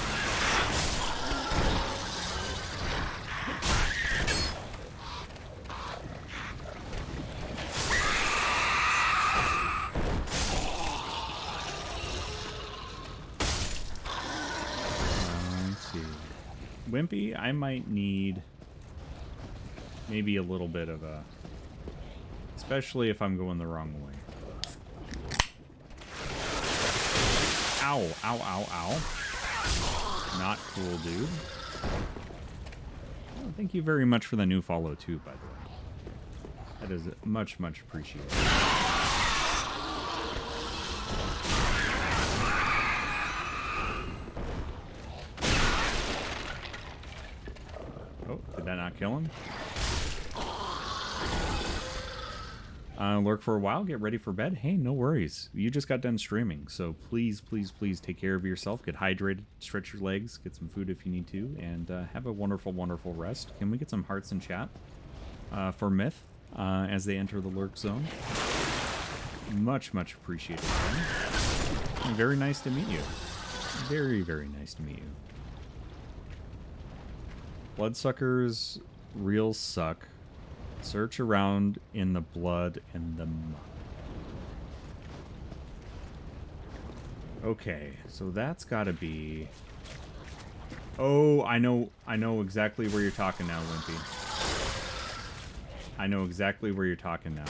Let's see. Wimpy, I might need maybe a little bit of a... Especially if I'm going the wrong way. Ow, ow, ow, ow. Not cool, dude. Oh, thank you very much for the new follow, too, by the way. That is much, much appreciated. Oh, did that not kill him? Lurk for a while, get ready for bed. Hey, no worries. You just got done streaming, so please, please, please take care of yourself. Get hydrated, stretch your legs, get some food if you need to, and have a wonderful, wonderful rest. Can we get some hearts in chat for Myth as they enter the lurk zone? Much, much appreciated. And very nice to meet you. Very, very nice to meet you. Bloodsuckers real suck. Search around in the blood and the muck. Okay, so that's gotta be... Oh, I know exactly where you're talking now, Wimpy. I know exactly where you're talking now.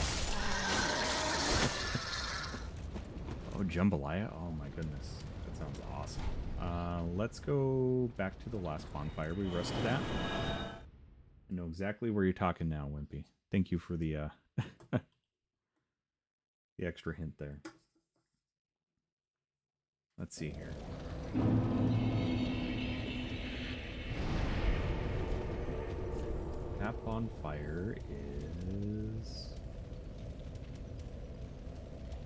Oh, jambalaya? Oh my goodness. That sounds awesome. Let's go back to the last bonfire we rested at. I know exactly where you're talking now, Wimpy. Thank you for the the extra hint there. Let's see here. That bonfire is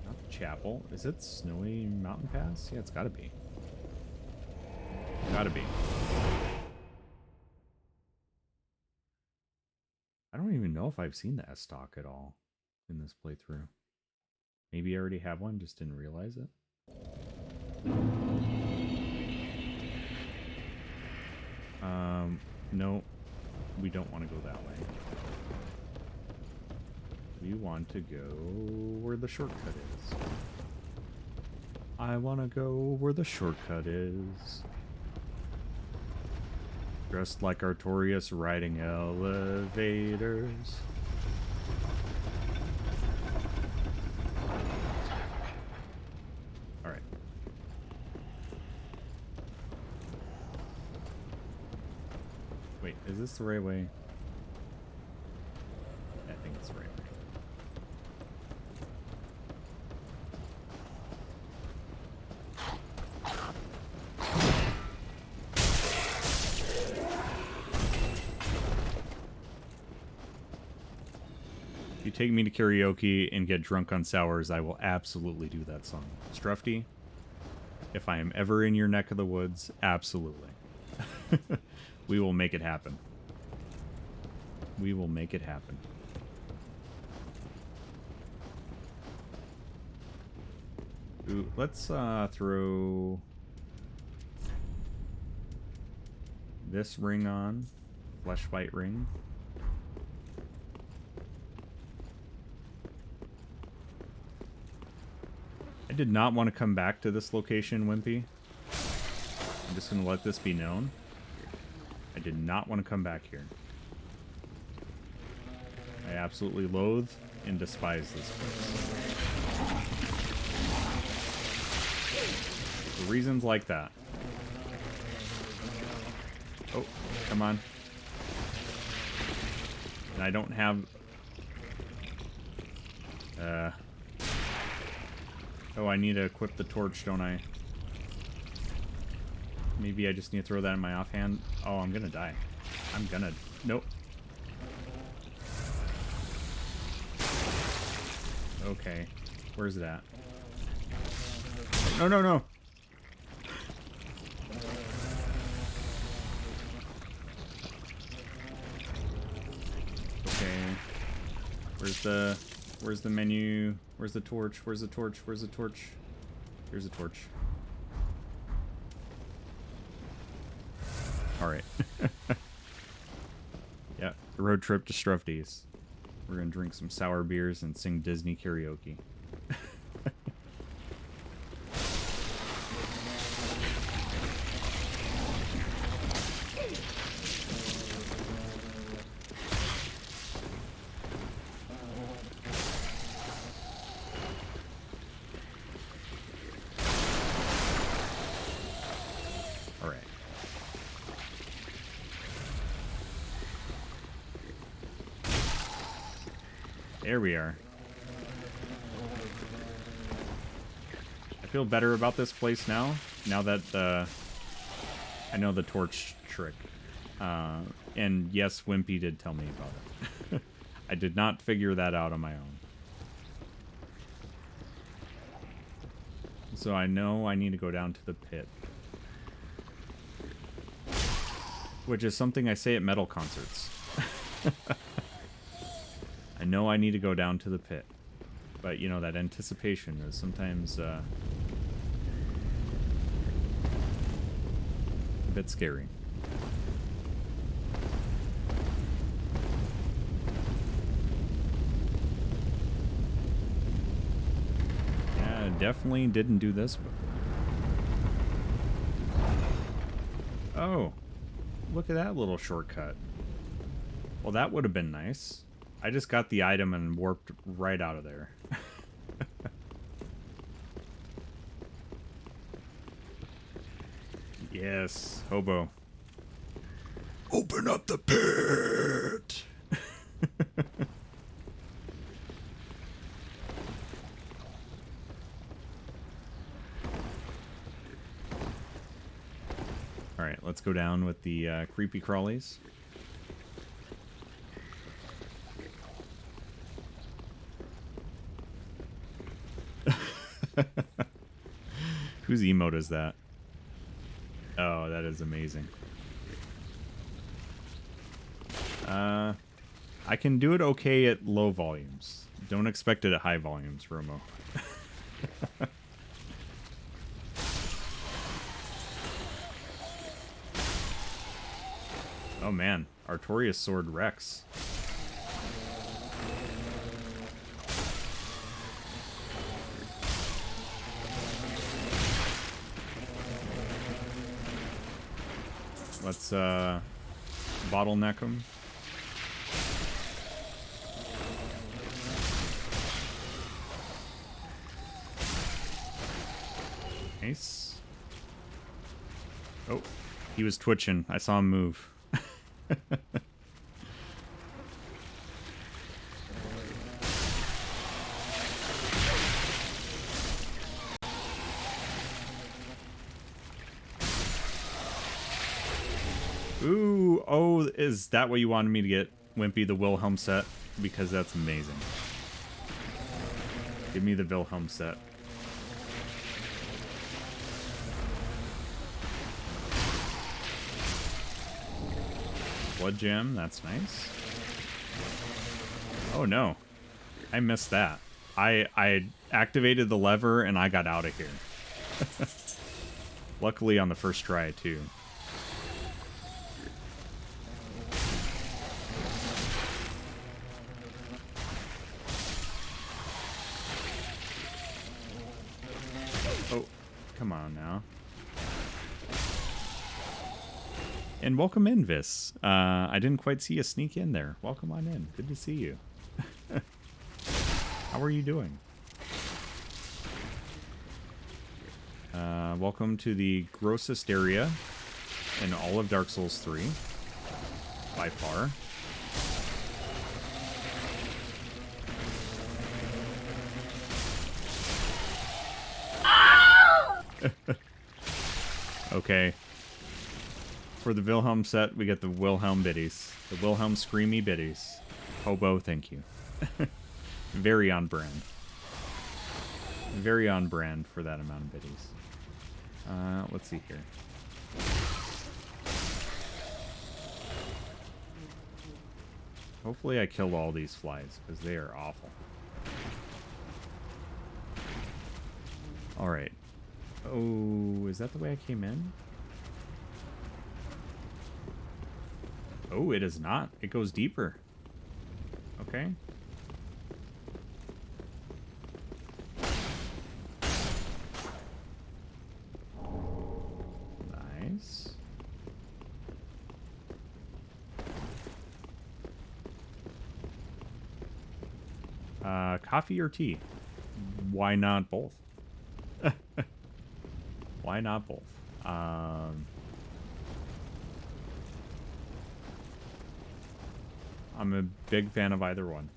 not the chapel. Is it Snowy Mountain Pass? Yeah, it's gotta be. Gotta be. I don't even know if I've seen the S-Stock at all in this playthrough. Maybe I already have one, just didn't realize it. No, we don't want to go that way. We want to go where the shortcut is. I want to go where the shortcut is. Dressed like Artorias riding elevators. Alright. Wait, is this the right way? Yeah, I think it's the right way. If you take me to karaoke and get drunk on sours, I will absolutely do that song. Strufty, if I am ever in your neck of the woods, absolutely. We will make it happen. We will make it happen. Ooh, let's throw this ring on. Flesh bite ring. I did not want to come back to this location, Wimpy. I'm just going to let this be known. I did not want to come back here. I absolutely loathe and despise this place. For reasons like that. Oh, come on. And I don't have... Oh, I need to equip the torch, don't I? Maybe I just need to throw that in my offhand. Oh, I'm gonna die. I'm gonna... Nope. Okay. Where's that? No, no, no! Okay. Where's the menu? Where's the torch? Where's the torch? Where's the torch? Here's a torch. Alright. Yeah, the road trip to Strufdy's. We're gonna drink some sour beers and sing Disney karaoke. Alright. There we are. I feel better about this place now that I know the torch trick. And yes, Wimpy did tell me about it. I did not figure that out on my own. So I know I need to go down to the pit. Which is something I say at metal concerts. I know I need to go down to the pit. But, you know, that anticipation is sometimes a bit scary. Yeah, definitely didn't do this before. Oh, look at that little shortcut. Well, that would have been nice. I just got the item and warped right out of there. Yes, hobo. Open up the pit! Alright, let's go down with the creepy crawlies. Whose emote is that? Oh, that is amazing. I can do it okay at low volumes. Don't expect it at high volumes, Romo. Oh man, Artorias Sword Rex. Let's bottleneck him. Nice. Oh, he was twitching. I saw him move. Ooh, oh, is that what you wanted me to get, Wimpy, the Wilhelm set? Because that's amazing. Give me the Wilhelm set. Blood gem, that's nice. Oh no, I missed that. I activated the lever and I got out of here. Luckily on the first try too. Oh, come on now. And welcome in, Vis. I didn't quite see you sneak in there. Welcome on in. Good to see you. How are you doing? Welcome to the grossest area in all of Dark Souls 3. By far. Okay. For the Wilhelm set, we get the Wilhelm biddies. The Wilhelm screamy biddies. Hobo, thank you. Very on brand. Very on brand for that amount of biddies. Let's see here. Hopefully I killed all these flies, because they are awful. Alright. Oh, is that the way I came in? Oh, it is not. It goes deeper. Okay. Nice. Coffee or tea? Why not both? Why not both? I'm a big fan of either one.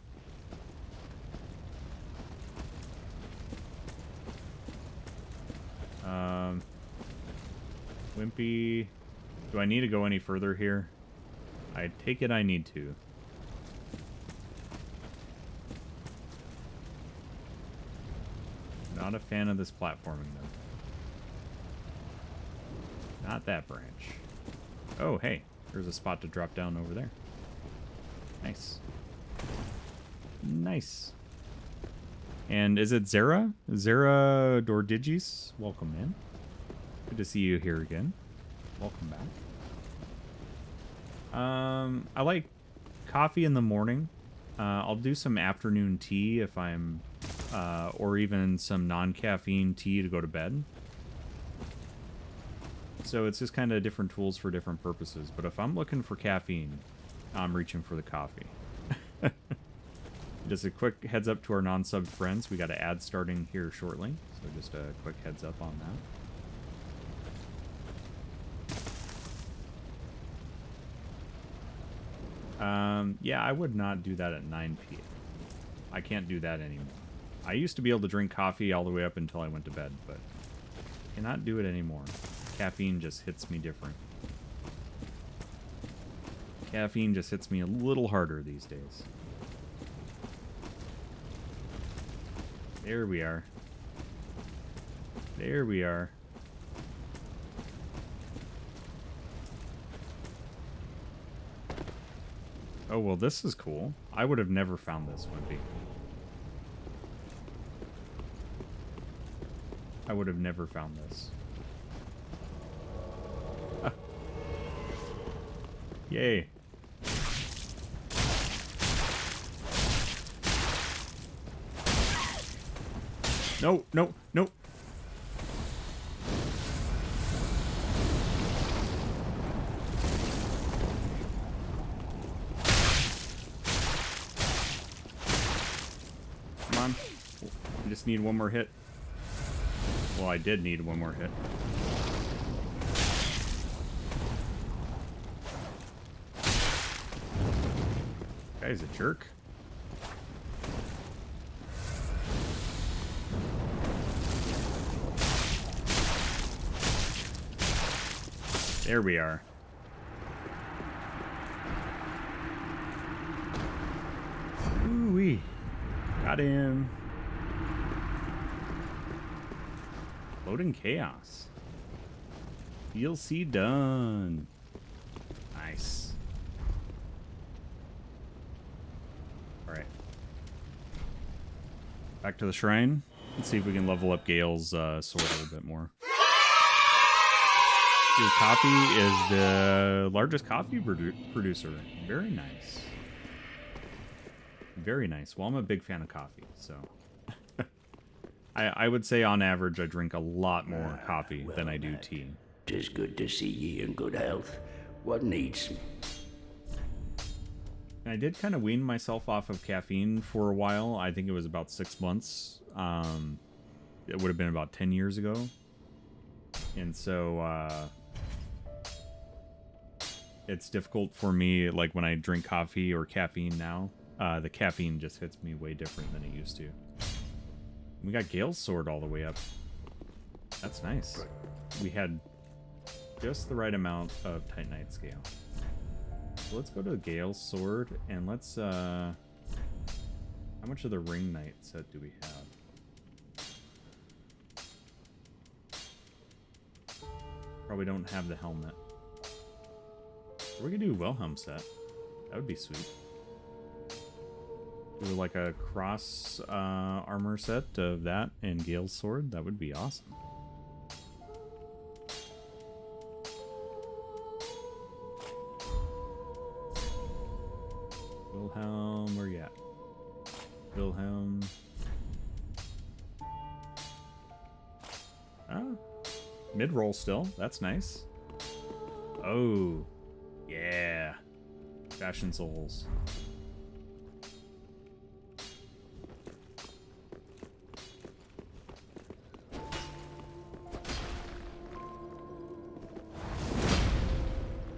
Wimpy. Do I need to go any further here? I take it I need to. Not a fan of this platforming, though. Not that branch. Oh, hey. There's a spot to drop down over there. Nice. Nice. And is it Zera? Zera Dordigis? Welcome in. Good to see you here again. Welcome back. I like coffee in the morning. I'll do some afternoon tea if I'm... or even some non-caffeine tea to go to bed. So it's just kind of different tools for different purposes. But if I'm looking for caffeine, I'm reaching for the coffee. Just a quick heads up to our non-subbed friends. We got an ad starting here shortly. So just a quick heads up on that. Yeah, I would not do that at 9 p.m. I can't do that anymore. I used to be able to drink coffee all the way up until I went to bed, but cannot do it anymore. Caffeine just hits me different. Caffeine just hits me a little harder these days. There we are. There we are. Oh, well, this is cool. I would have never found this, Wimpy. I would have never found this. Ah. Yay. No, no, no. Come on. I just need one more hit. Well, I did need one more hit. Guy's a jerk. There we are. Ooh-wee. Got him. Loading chaos. DLC done. Nice. Alright. Back to the shrine. Let's see if we can level up Gale's sword a little bit more. Your coffee is the largest coffee producer. Very nice. Very nice. Well, I'm a big fan of coffee, so... I would say on average I drink a lot more coffee than I do tea. 'Tis good to see ye in good health. What needs? And I did kind of wean myself off of caffeine for a while. I think it was about 6 months. It would have been about 10 years ago. And so it's difficult for me, like when I drink coffee or caffeine now, the caffeine just hits me way different than it used to. We got Gale's sword all the way up. That's nice. We had just the right amount of Titanite scale. So let's go to Gale's sword and let's how much of the ring knight set do we have? Probably don't have the helmet. We're gonna do Wilhelm set. That would be sweet. Do like a cross armor set of that and Gale's sword. That would be awesome. Wilhelm, where you at? Wilhelm. Ah, mid-roll still. That's nice. Oh, yeah. Fashion Souls.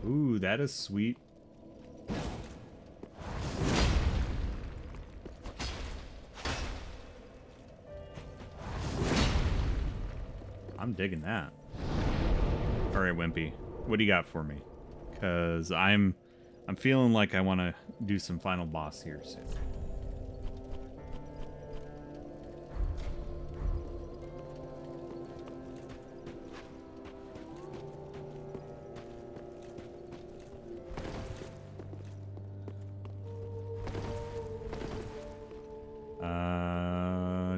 Ooh, that is sweet. I'm digging that. All right, Wimpy, what do you got for me? Because I'm feeling like I want to do some final boss here soon.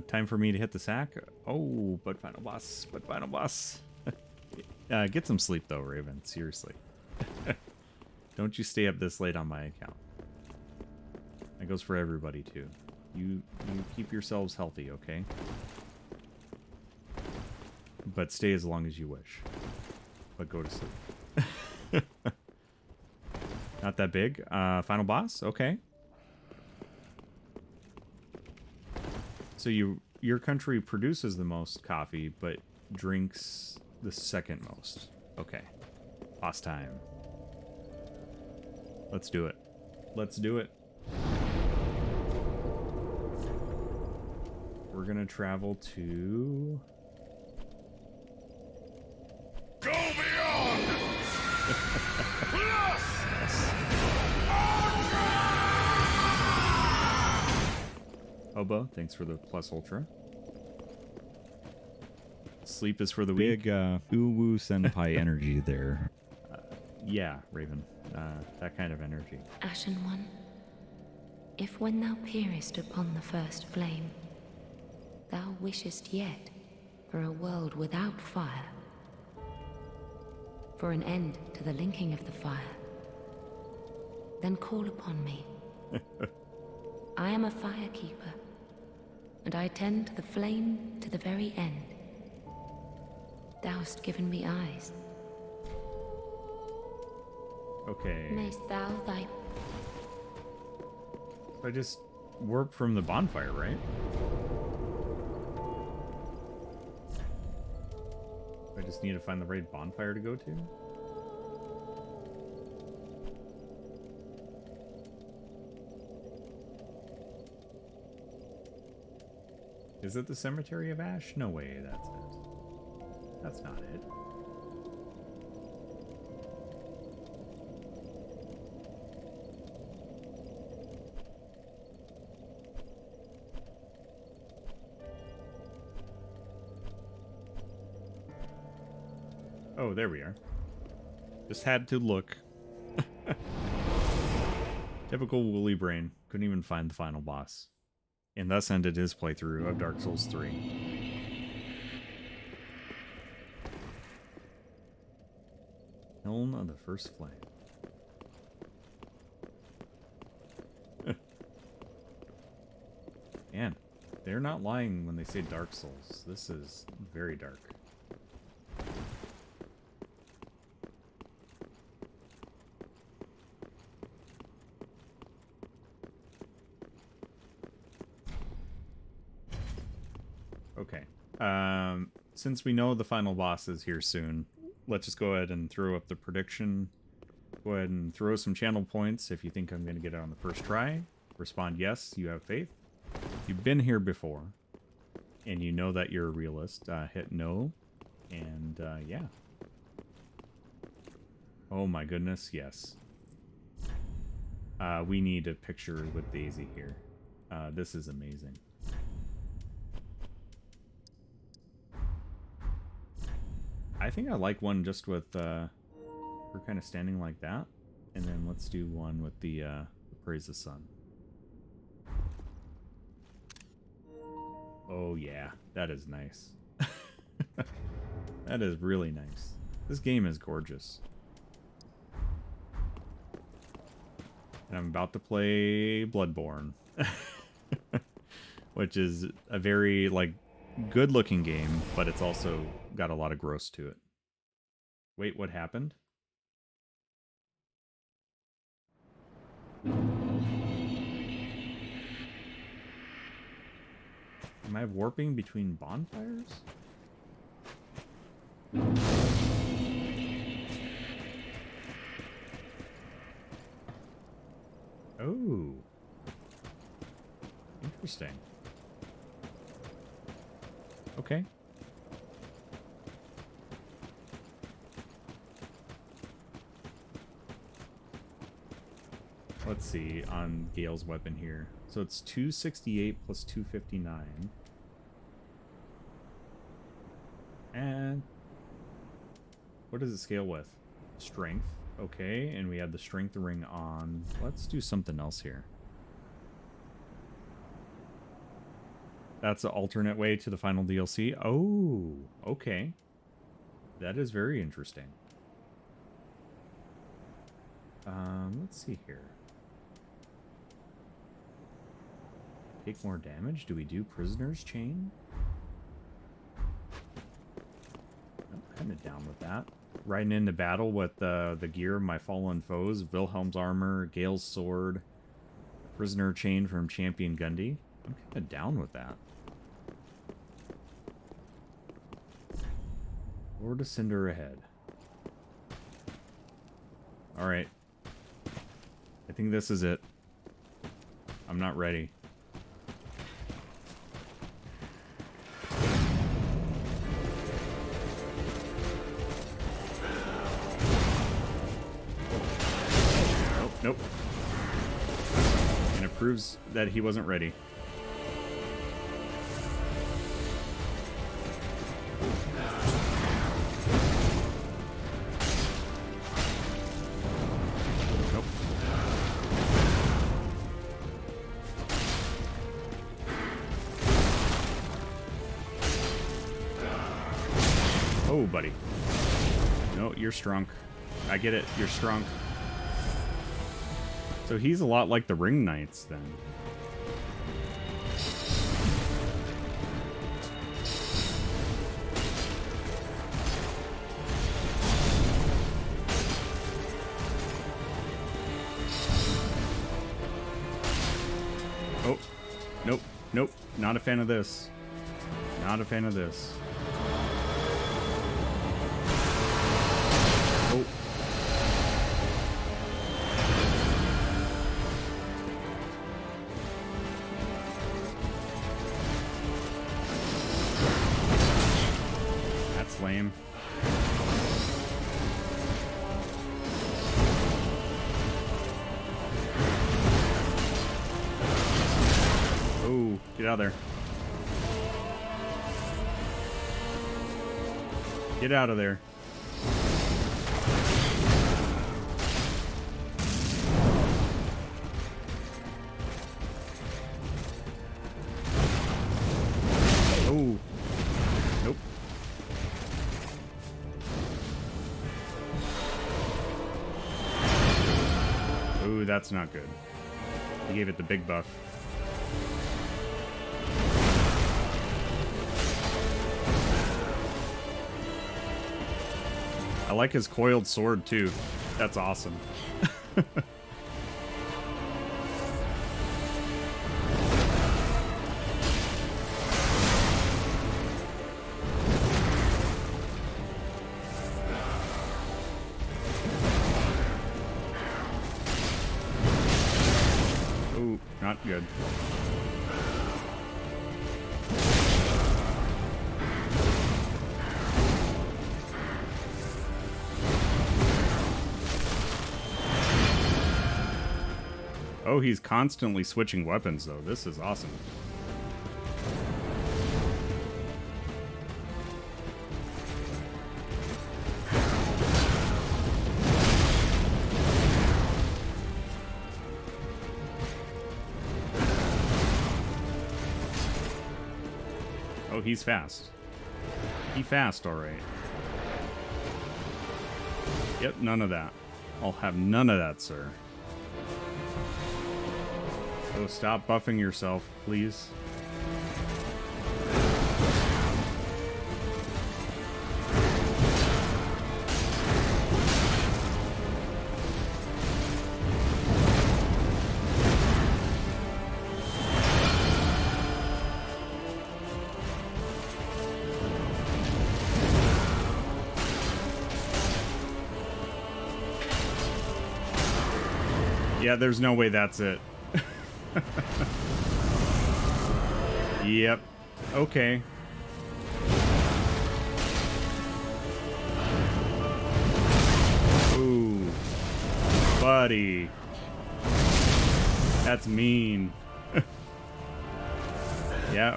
Time for me to hit the sack. Oh, but final boss. But final boss. Get some sleep though, Raven. Seriously. Don't you stay up this late on my account. That goes for everybody too. You keep yourselves healthy, okay? But stay as long as you wish. But go to sleep. Not that big. Final boss? Okay. So your country produces the most coffee, but drinks the second most. Okay. Boss time. Let's do it. Let's do it. We're gonna travel to... Go beyond! Hobo, thanks for the plus ultra. Sleep is for the weak. Big Uwu Senpai energy there. Yeah, Raven. That kind of energy. Ashen One, if when thou peerest upon the first flame, thou wishest yet for a world without fire, for an end to the linking of the fire, then call upon me. I am a firekeeper, and I tend the flame to the very end. Thou hast given me eyes. Okay. Mayst thou thy... So I just warp from the bonfire, right? I just need to find the right bonfire to go to? Is it the Cemetery of Ash? No way, that's it. That's not it. Oh, there we are. Just had to look. Typical woolly brain. Couldn't even find the final boss. And thus ended his playthrough of Dark Souls 3. Helm of the First Flame. Man, they're not lying when they say Dark Souls. This is very dark. Okay. Since we know the final boss is here soon, let's just go ahead and throw up the prediction. Go ahead and throw some channel points if you think I'm going to get it on the first try. Respond yes, you have faith. If you've been here before and you know that you're a realist, hit no. And yeah. Oh my goodness, yes. We need a picture with Daisy here. This is amazing. I think I like one just with her kind of standing like that. And then let's do one with the Praise the Sun. Oh yeah, that is nice. That is really nice. This game is gorgeous. And I'm about to play Bloodborne. Which is a very, like, good-looking game, but it's also got a lot of gross to it. Wait, what happened? Am I warping between bonfires? Oh. Interesting. Okay. Let's see on Gale's weapon here. So it's 268 plus 259. And what does it scale with? Strength. Okay, and we have the strength ring on. Let's do something else here. That's an alternate way to the final DLC. Oh, okay. That is very interesting. Let's see here. Take more damage? Do we do Prisoner's Chain? I'm kind of down with that. Riding into battle with the gear of my fallen foes, Wilhelm's armor, Gale's sword, Prisoner Chain from Champion Gundy. I'm kind of down with that. Lord of Cinder ahead. Alright. I think this is it. I'm not ready. Nope. And it proves that he wasn't ready. Nope. Oh, buddy. No, you're strong. I get it. You're strong. So he's a lot like the Ring Knights, then. Oh. Nope. Nope. Not a fan of this. Not a fan of this. Oh. Lame. Oh, get out of there. Get out of there. that's not good. He gave it the big buff. I like his coiled sword too. That's awesome. Oh, not good. Oh, he's constantly switching weapons, though. This is awesome. Oh, he's fast. He fast, all right. Yep, none of that. I'll have none of that, sir. Oh, stop buffing yourself, please. Yeah, there's no way that's it. Yep. Okay. Ooh. Buddy. That's mean. Yeah.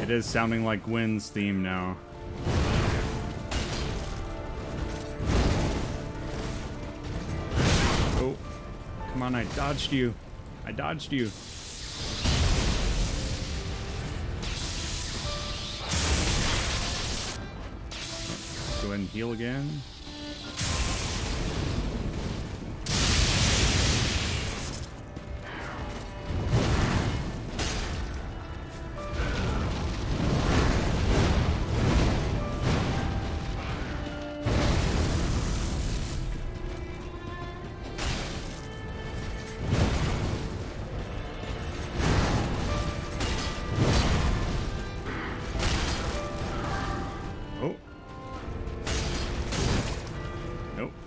It is sounding like Gwen's theme now. Oh. Come on, I dodged you. I dodged you. Go ahead and heal again.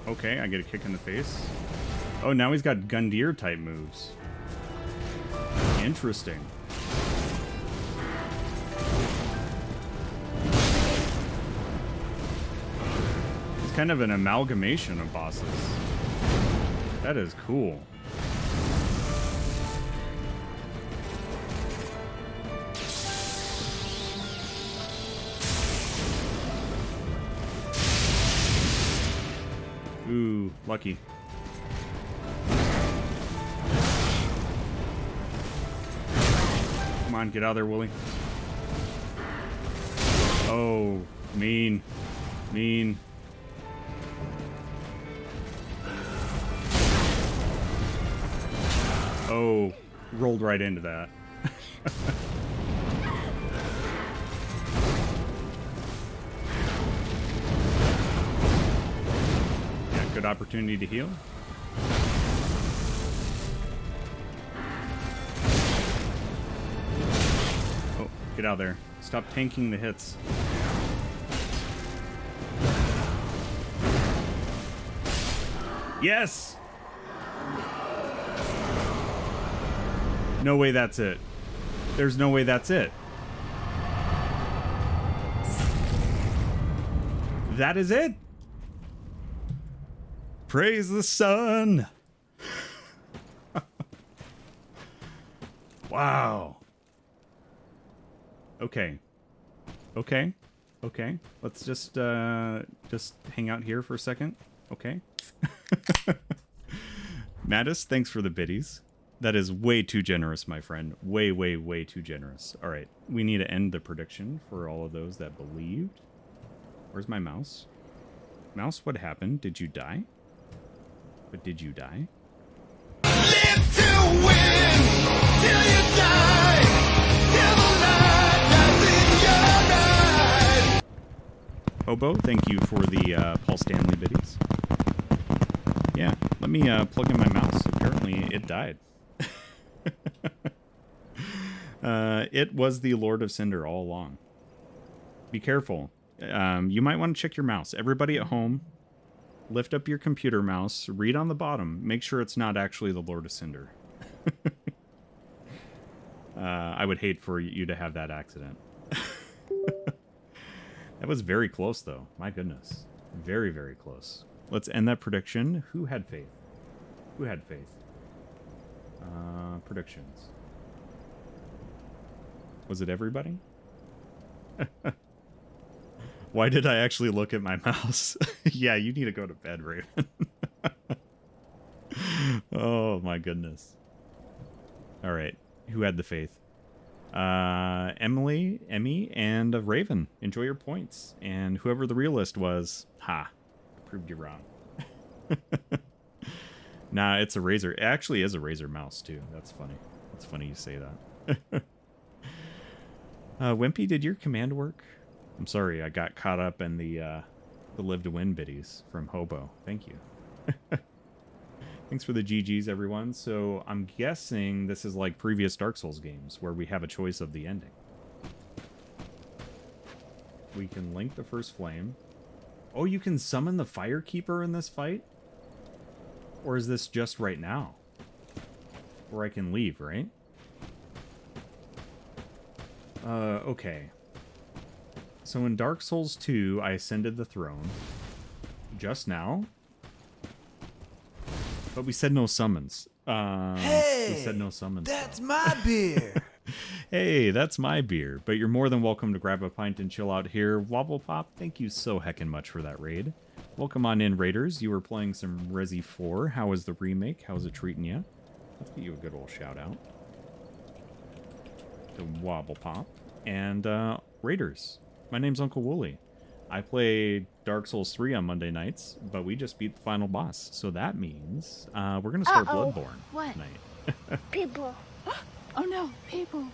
Okay, I get a kick in the face. Oh, now he's got Gundyr type moves. Interesting. It's kind of an amalgamation of bosses. That is cool. Ooh, lucky. Come on, get out of there, Wooly. Oh, mean. Mean. Oh, rolled right into that. Good opportunity to heal. Oh, get out of there. Stop tanking the hits. Yes! No way that's it. There's no way that's it. That is it? Praise the sun. Wow. Okay. Okay. Okay. Let's just hang out here for a second. Okay. Mattis, thanks for the biddies. That is way too generous, my friend. Way, way, way too generous. All right. We need to end the prediction for all of those that believed. Where's my mouse? Mouse, what happened? Did you die? But did you die? Live to win till you die. Till the light that's in your eyes. Hobo, thank you for the Paul Stanley biddies. Yeah, let me plug in my mouse. Apparently it died. It was the Lord of Cinder all along. Be careful. You might want to check your mouse. Everybody at home, lift up your computer mouse, read on the bottom, make sure it's not actually the Lord of Cinder. I would hate for you to have that accident. That was very close, though. My goodness. Very, very close. Let's end that prediction. Who had faith? Who had faith? Predictions. Was it everybody? Why did I actually look at my mouse? Yeah, you need to go to bed, Raven. Oh, my goodness. All right. Who had the faith? Emily, Emmy, and Raven. Enjoy your points. And whoever the realist was, proved you wrong. Nah, it's a Razer. It actually is a Razer mouse, too. That's funny. It's funny you say that. Wimpy, did your command work? I'm sorry, I got caught up in the Live to Win biddies from Hobo. Thank you. Thanks for the GGs, everyone. So I'm guessing this is like previous Dark Souls games where we have a choice of the ending. We can link the first flame. Oh, you can summon the Firekeeper in this fight? Or is this just right now? Or I can leave, right? Okay. So in Dark Souls 2, I ascended the throne. Just now. But we said no summons. We said no summons. That's my beer. Hey, that's my beer. But you're more than welcome to grab a pint and chill out here. Wobble Pop, thank you so heckin' much for that raid. Welcome on in, Raiders. You were playing some Resi 4. How was the remake? How's it treating you? Let's give you a good old shout out to Wobble Pop. And Raiders, my name's Uncle Wooly. I play Dark Souls 3 on Monday nights, but we just beat the final boss. So that means we're going to start Bloodborne tonight. People. Oh no, people.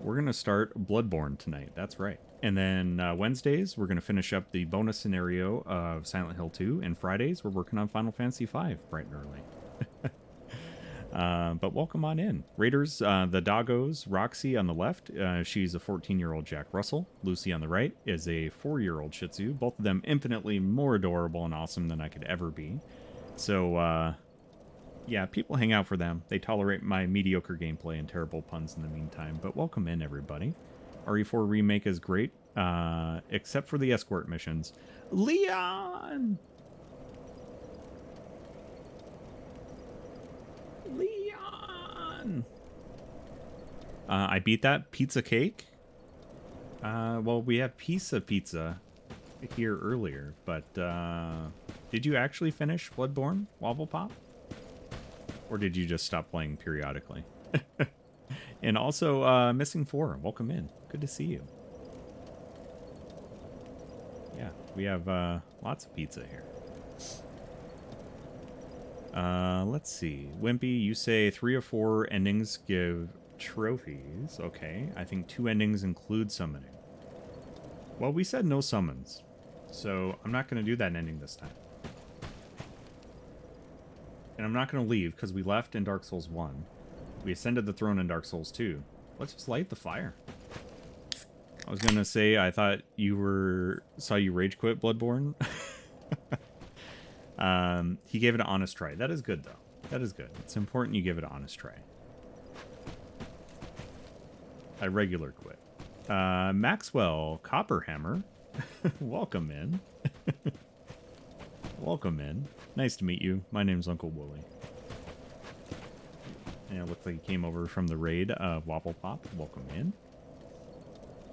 We're going to start Bloodborne tonight. That's right. And then Wednesdays, we're going to finish up the bonus scenario of Silent Hill 2. And Fridays, we're working on Final Fantasy 5 bright and early. But welcome on in. Raiders, the doggos, Roxy on the left. She's a 14-year-old Jack Russell. Lucy on the right is a 4-year-old Shih Tzu. Both of them infinitely more adorable and awesome than I could ever be. So, yeah, people hang out for them. They tolerate my mediocre gameplay and terrible puns in the meantime. But welcome in, everybody. RE4 Remake is great, except for the escort missions. Leon! Leon! I beat that pizza cake. Well, we have pizza here earlier, but did you actually finish Bloodborne, Wobble Pop? Or did you just stop playing periodically? And also, Missing 4, welcome in. Good to see you. Yeah, we have lots of pizza here. Let's see. Wimpy, you say 3 or 4 endings give trophies. Okay, I think 2 endings include summoning. Well, we said no summons, so I'm not going to do that ending this time. And I'm not going to leave because we left in Dark Souls 1. We ascended the throne in Dark Souls 2. Let's just light the fire. I was going to say I thought saw you rage quit Bloodborne. He gave it an honest try. That is good, though. That is good. It's important you give it an honest try. I regular quit. Maxwell Copperhammer. Welcome in. Welcome in. Nice to meet you. My name's Uncle Wooly. Yeah, it looks like he came over from the raid of Wobble Pop. Welcome in.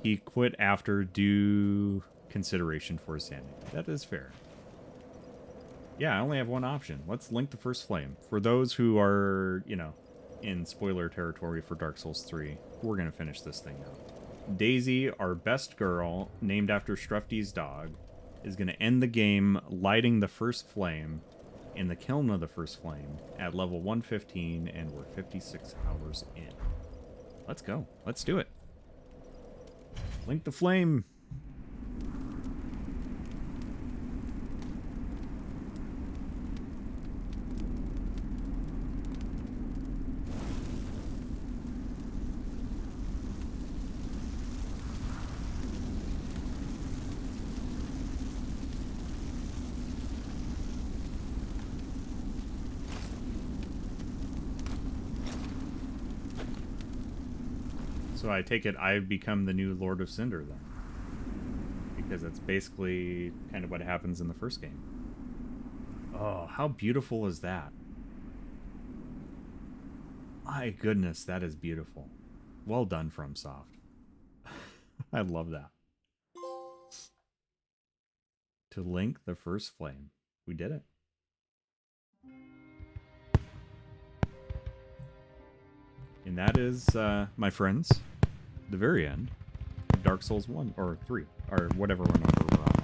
He quit after due consideration for his sanity. That is fair. Yeah, I only have one option. Let's link the first flame. For those who are, you know, in spoiler territory for Dark Souls 3, we're going to finish this thing out. Daisy, our best girl, named after Strufty's dog, is going to end the game lighting the first flame in the Kiln of the First Flame at level 115, and we're 56 hours in. Let's go. Let's do it. Link the Flame. So I take it I've become the new Lord of Cinder then. Because it's basically kind of what happens in the first game. Oh, how beautiful is that? My goodness, that is beautiful. Well done, FromSoft. I love that. To link the first flame. We did it. And that is, my friends, the very end of Dark Souls 1, or 3, or whatever number we're on.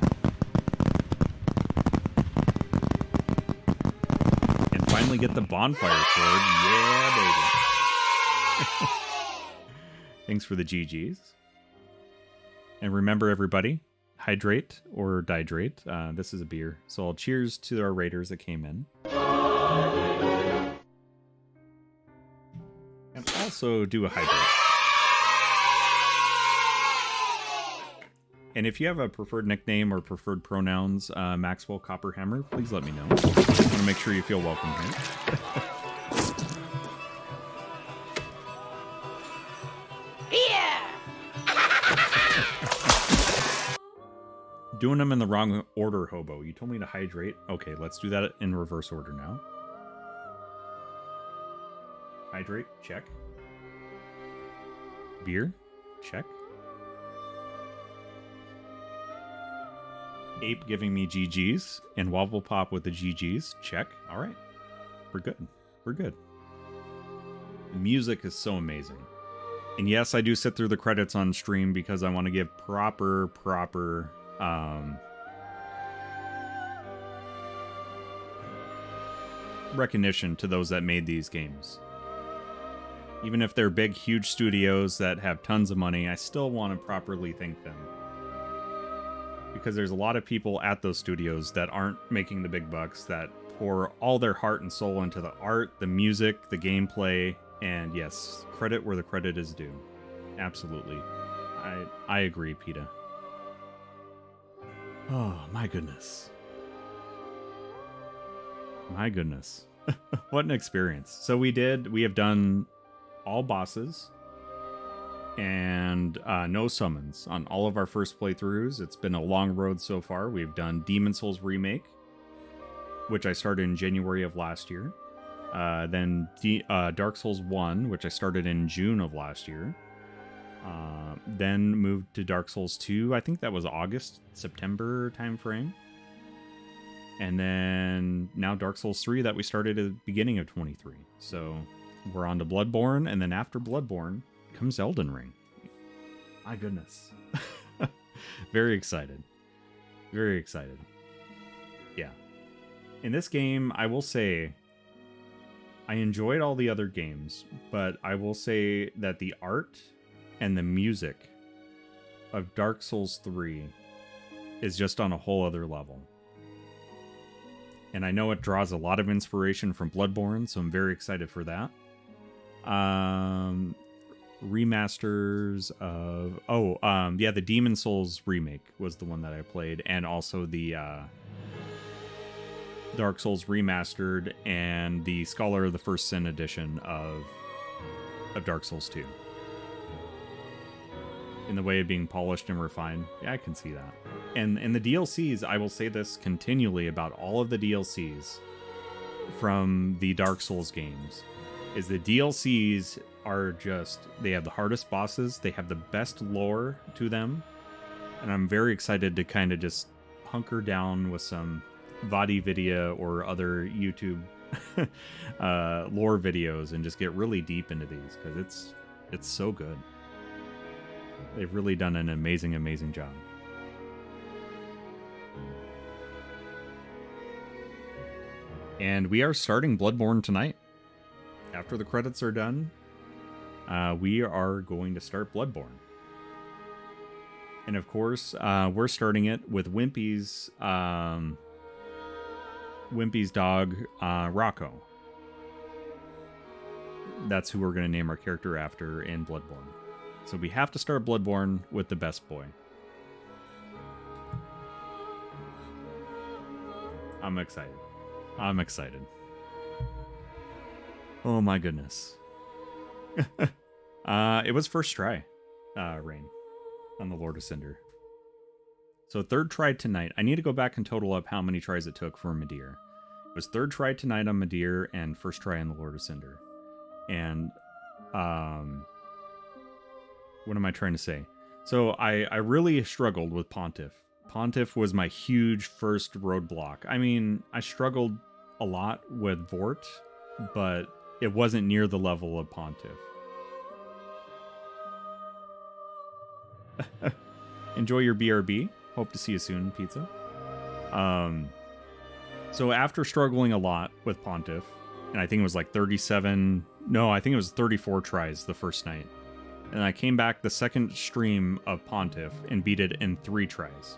And finally get the bonfire sword. Yeah, baby. Thanks for the GGs. And remember, everybody, hydrate or dihydrate. This is a beer. So I'll cheers to our raiders that came in. And also do a hydrate. And if you have a preferred nickname or preferred pronouns, Maxwell Copperhammer, please let me know. I want to make sure you feel welcome here. Doing them in the wrong order, Hobo. You told me to hydrate. Okay, let's do that in reverse order now. Hydrate, check. Beer, check. Ape giving me GGs, and Wobble Pop with the GGs, check. All right, we're good. We're good. The music is so amazing. And yes, I do sit through the credits on stream because I want to give proper recognition to those that made these games. Even if they're big, huge studios that have tons of money, I still want to properly thank them. Because there's a lot of people at those studios that aren't making the big bucks, that pour all their heart and soul into the art, the music, the gameplay, and yes, credit where the credit is due. Absolutely. I agree, PETA. Oh, my goodness. My goodness. What an experience. So we have done all bosses and no summons on all of our first playthroughs. It's been a long road so far. We've done Demon Souls Remake, which I started in January of last year. Then Dark Souls 1, which I started in June of last year. Then moved to Dark Souls 2. I think that was August, September timeframe. And then now Dark Souls 3 that we started at the beginning of 23. So we're on to Bloodborne, and then after Bloodborne comes Elden Ring. My goodness. Very excited. Very excited. Yeah. In this game, I will say, I enjoyed all the other games, but I will say that the art and the music of Dark Souls 3 is just on a whole other level. And I know it draws a lot of inspiration from Bloodborne, so I'm very excited for that. Remasters of... yeah, the Demon Souls remake was the one that I played, and also the Dark Souls Remastered and the Scholar of the First Sin edition of Dark Souls 2. In the way of being polished and refined. Yeah, I can see that. And the DLCs, I will say this continually about all of the DLCs from the Dark Souls games, is the DLCs are just, they have the hardest bosses, they have the best lore to them, and I'm very excited to kind of just hunker down with some VaatiVidya or other YouTube lore videos and just get really deep into these, because it's so good. They've really done an amazing, amazing job. And we are starting Bloodborne tonight. After the credits are done, we are going to start Bloodborne. And of course, we're starting it with Wimpy's dog, Rocco. That's who we're going to name our character after in Bloodborne. So we have to start Bloodborne with the best boy. I'm excited. I'm excited. Oh my goodness. It was first try, Rain, on the Lord of Cinder. So third try tonight. I need to go back and total up how many tries it took for Midir. It was third try tonight on Midir and first try on the Lord of Cinder. And what am I trying to say? So I really struggled with Pontiff. Pontiff was my huge first roadblock. I mean, I struggled a lot with Vort, but it wasn't near the level of Pontiff. Enjoy your BRB. Hope to see you soon, Pizza. So after struggling a lot with Pontiff, and I think it was like 37... No, I think it was 34 tries the first night. And I came back the second stream of Pontiff and beat it in 3 tries.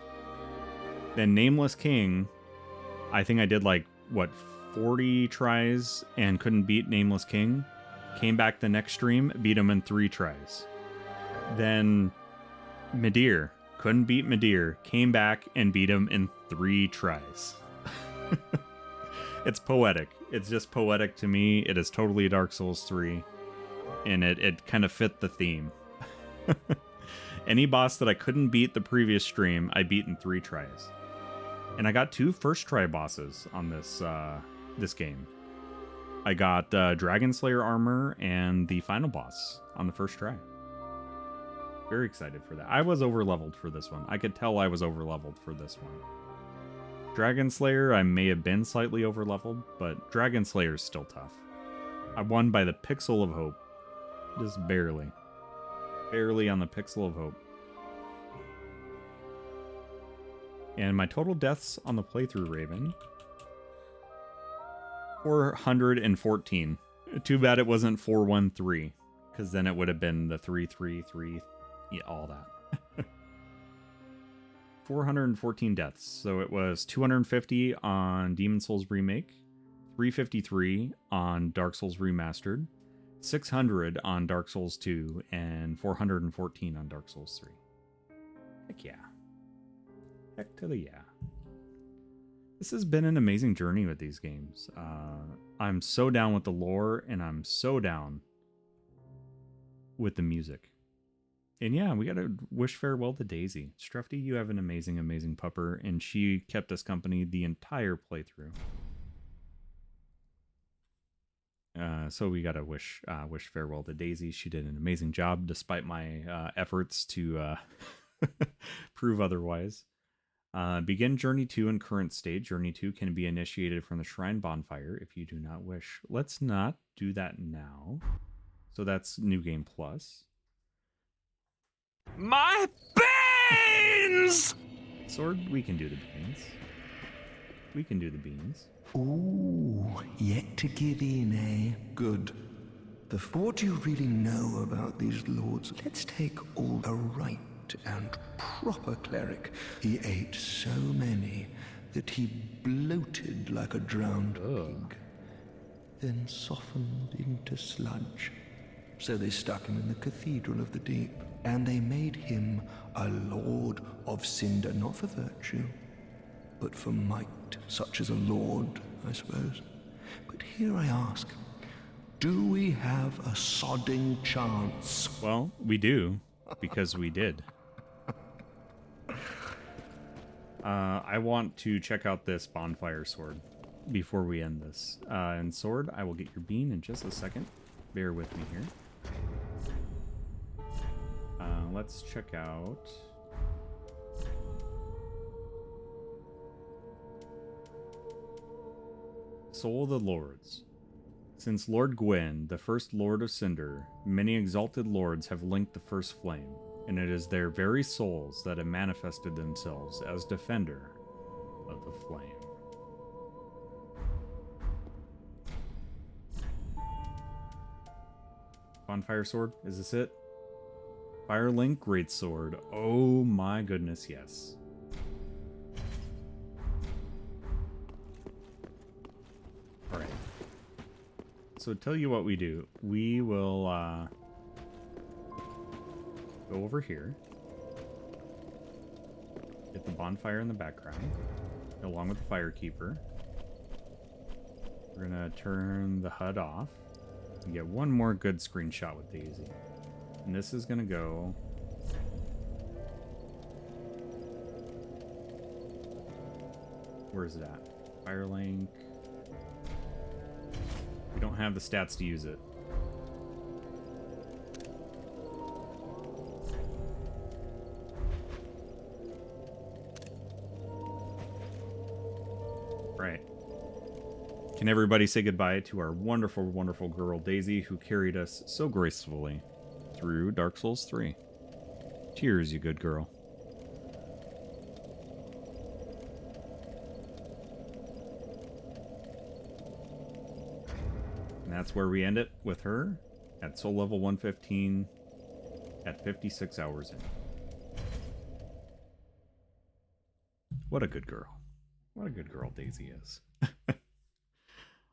Then Nameless King, I think I did like, 40 tries and couldn't beat Nameless King. Came back the next stream, beat him in 3 tries. Then Midir, couldn't beat Midir, came back and beat him in 3 tries. It's poetic. It's just poetic to me. It is totally Dark Souls 3. And it kind of fit the theme. Any boss that I couldn't beat the previous stream, I beat in 3 tries. And I got 2 first try bosses on this game. I got Dragon Slayer armor and the final boss on the first try. Very excited for that. I was overleveled for this one. I could tell I was overleveled for this one. Dragon Slayer, I may have been slightly overleveled, but Dragon Slayer is still tough. I won by the pixel of hope. Just barely. Barely on the pixel of hope. And my total deaths on the playthrough, Raven, 414. Too bad it wasn't 413, because then it would have been the 333, yeah, all that. 414 deaths. So it was 250 on Demon Souls Remake, 353 on Dark Souls Remastered, 600 on Dark Souls 2, and 414 on Dark Souls 3. Heck yeah. Heck to the yeah. This has been an amazing journey with these games. I'm so down with the lore, and I'm so down with the music. And yeah, we gotta wish farewell to Daisy. Strefty, you have an amazing, amazing pupper, and she kept us company the entire playthrough. So we gotta wish farewell to Daisy. She did an amazing job, despite my efforts to prove otherwise. Begin Journey 2 in current state. Journey 2 can be initiated from the Shrine Bonfire if you do not wish. Let's not do that now. So that's New Game Plus. My beans! Sword, we can do the beans. We can do the beans. Ooh, yet to give in, eh? Good. The what do you really know about these lords? Let's take all a right and proper cleric. He ate so many that he bloated like a drowned pig, then softened into sludge. So they stuck him in the Cathedral of the Deep, and they made him a Lord of Cinder, not for virtue, but for might, such as a lord, I suppose. But here I ask, do we have a sodding chance? Well, we do, because we did. I want to check out this bonfire sword before we end this. And sword, I will get your bean in just a second. Bear with me here. Let's check out... Soul of the Lords. Since Lord Gwyn, the first Lord of Cinder, many exalted lords have linked the first flame, and it is their very souls that have manifested themselves as defender of the flame. Bonfire sword, is this it? Firelink greatsword. Oh my goodness, yes. Alright. So tell you what we do. We will go over here. Get the bonfire in the background, along with the firekeeper. We're gonna turn the HUD off and get one more good screenshot with Daisy. And this is gonna go where's it at? Firelink. We don't have the stats to use it. Right. Can everybody say goodbye to our wonderful, wonderful girl Daisy, who carried us so gracefully through Dark Souls 3. Cheers, you good girl. And that's where we end it with her at soul level 115 at 56 hours in. What a good girl. What a good girl Daisy is.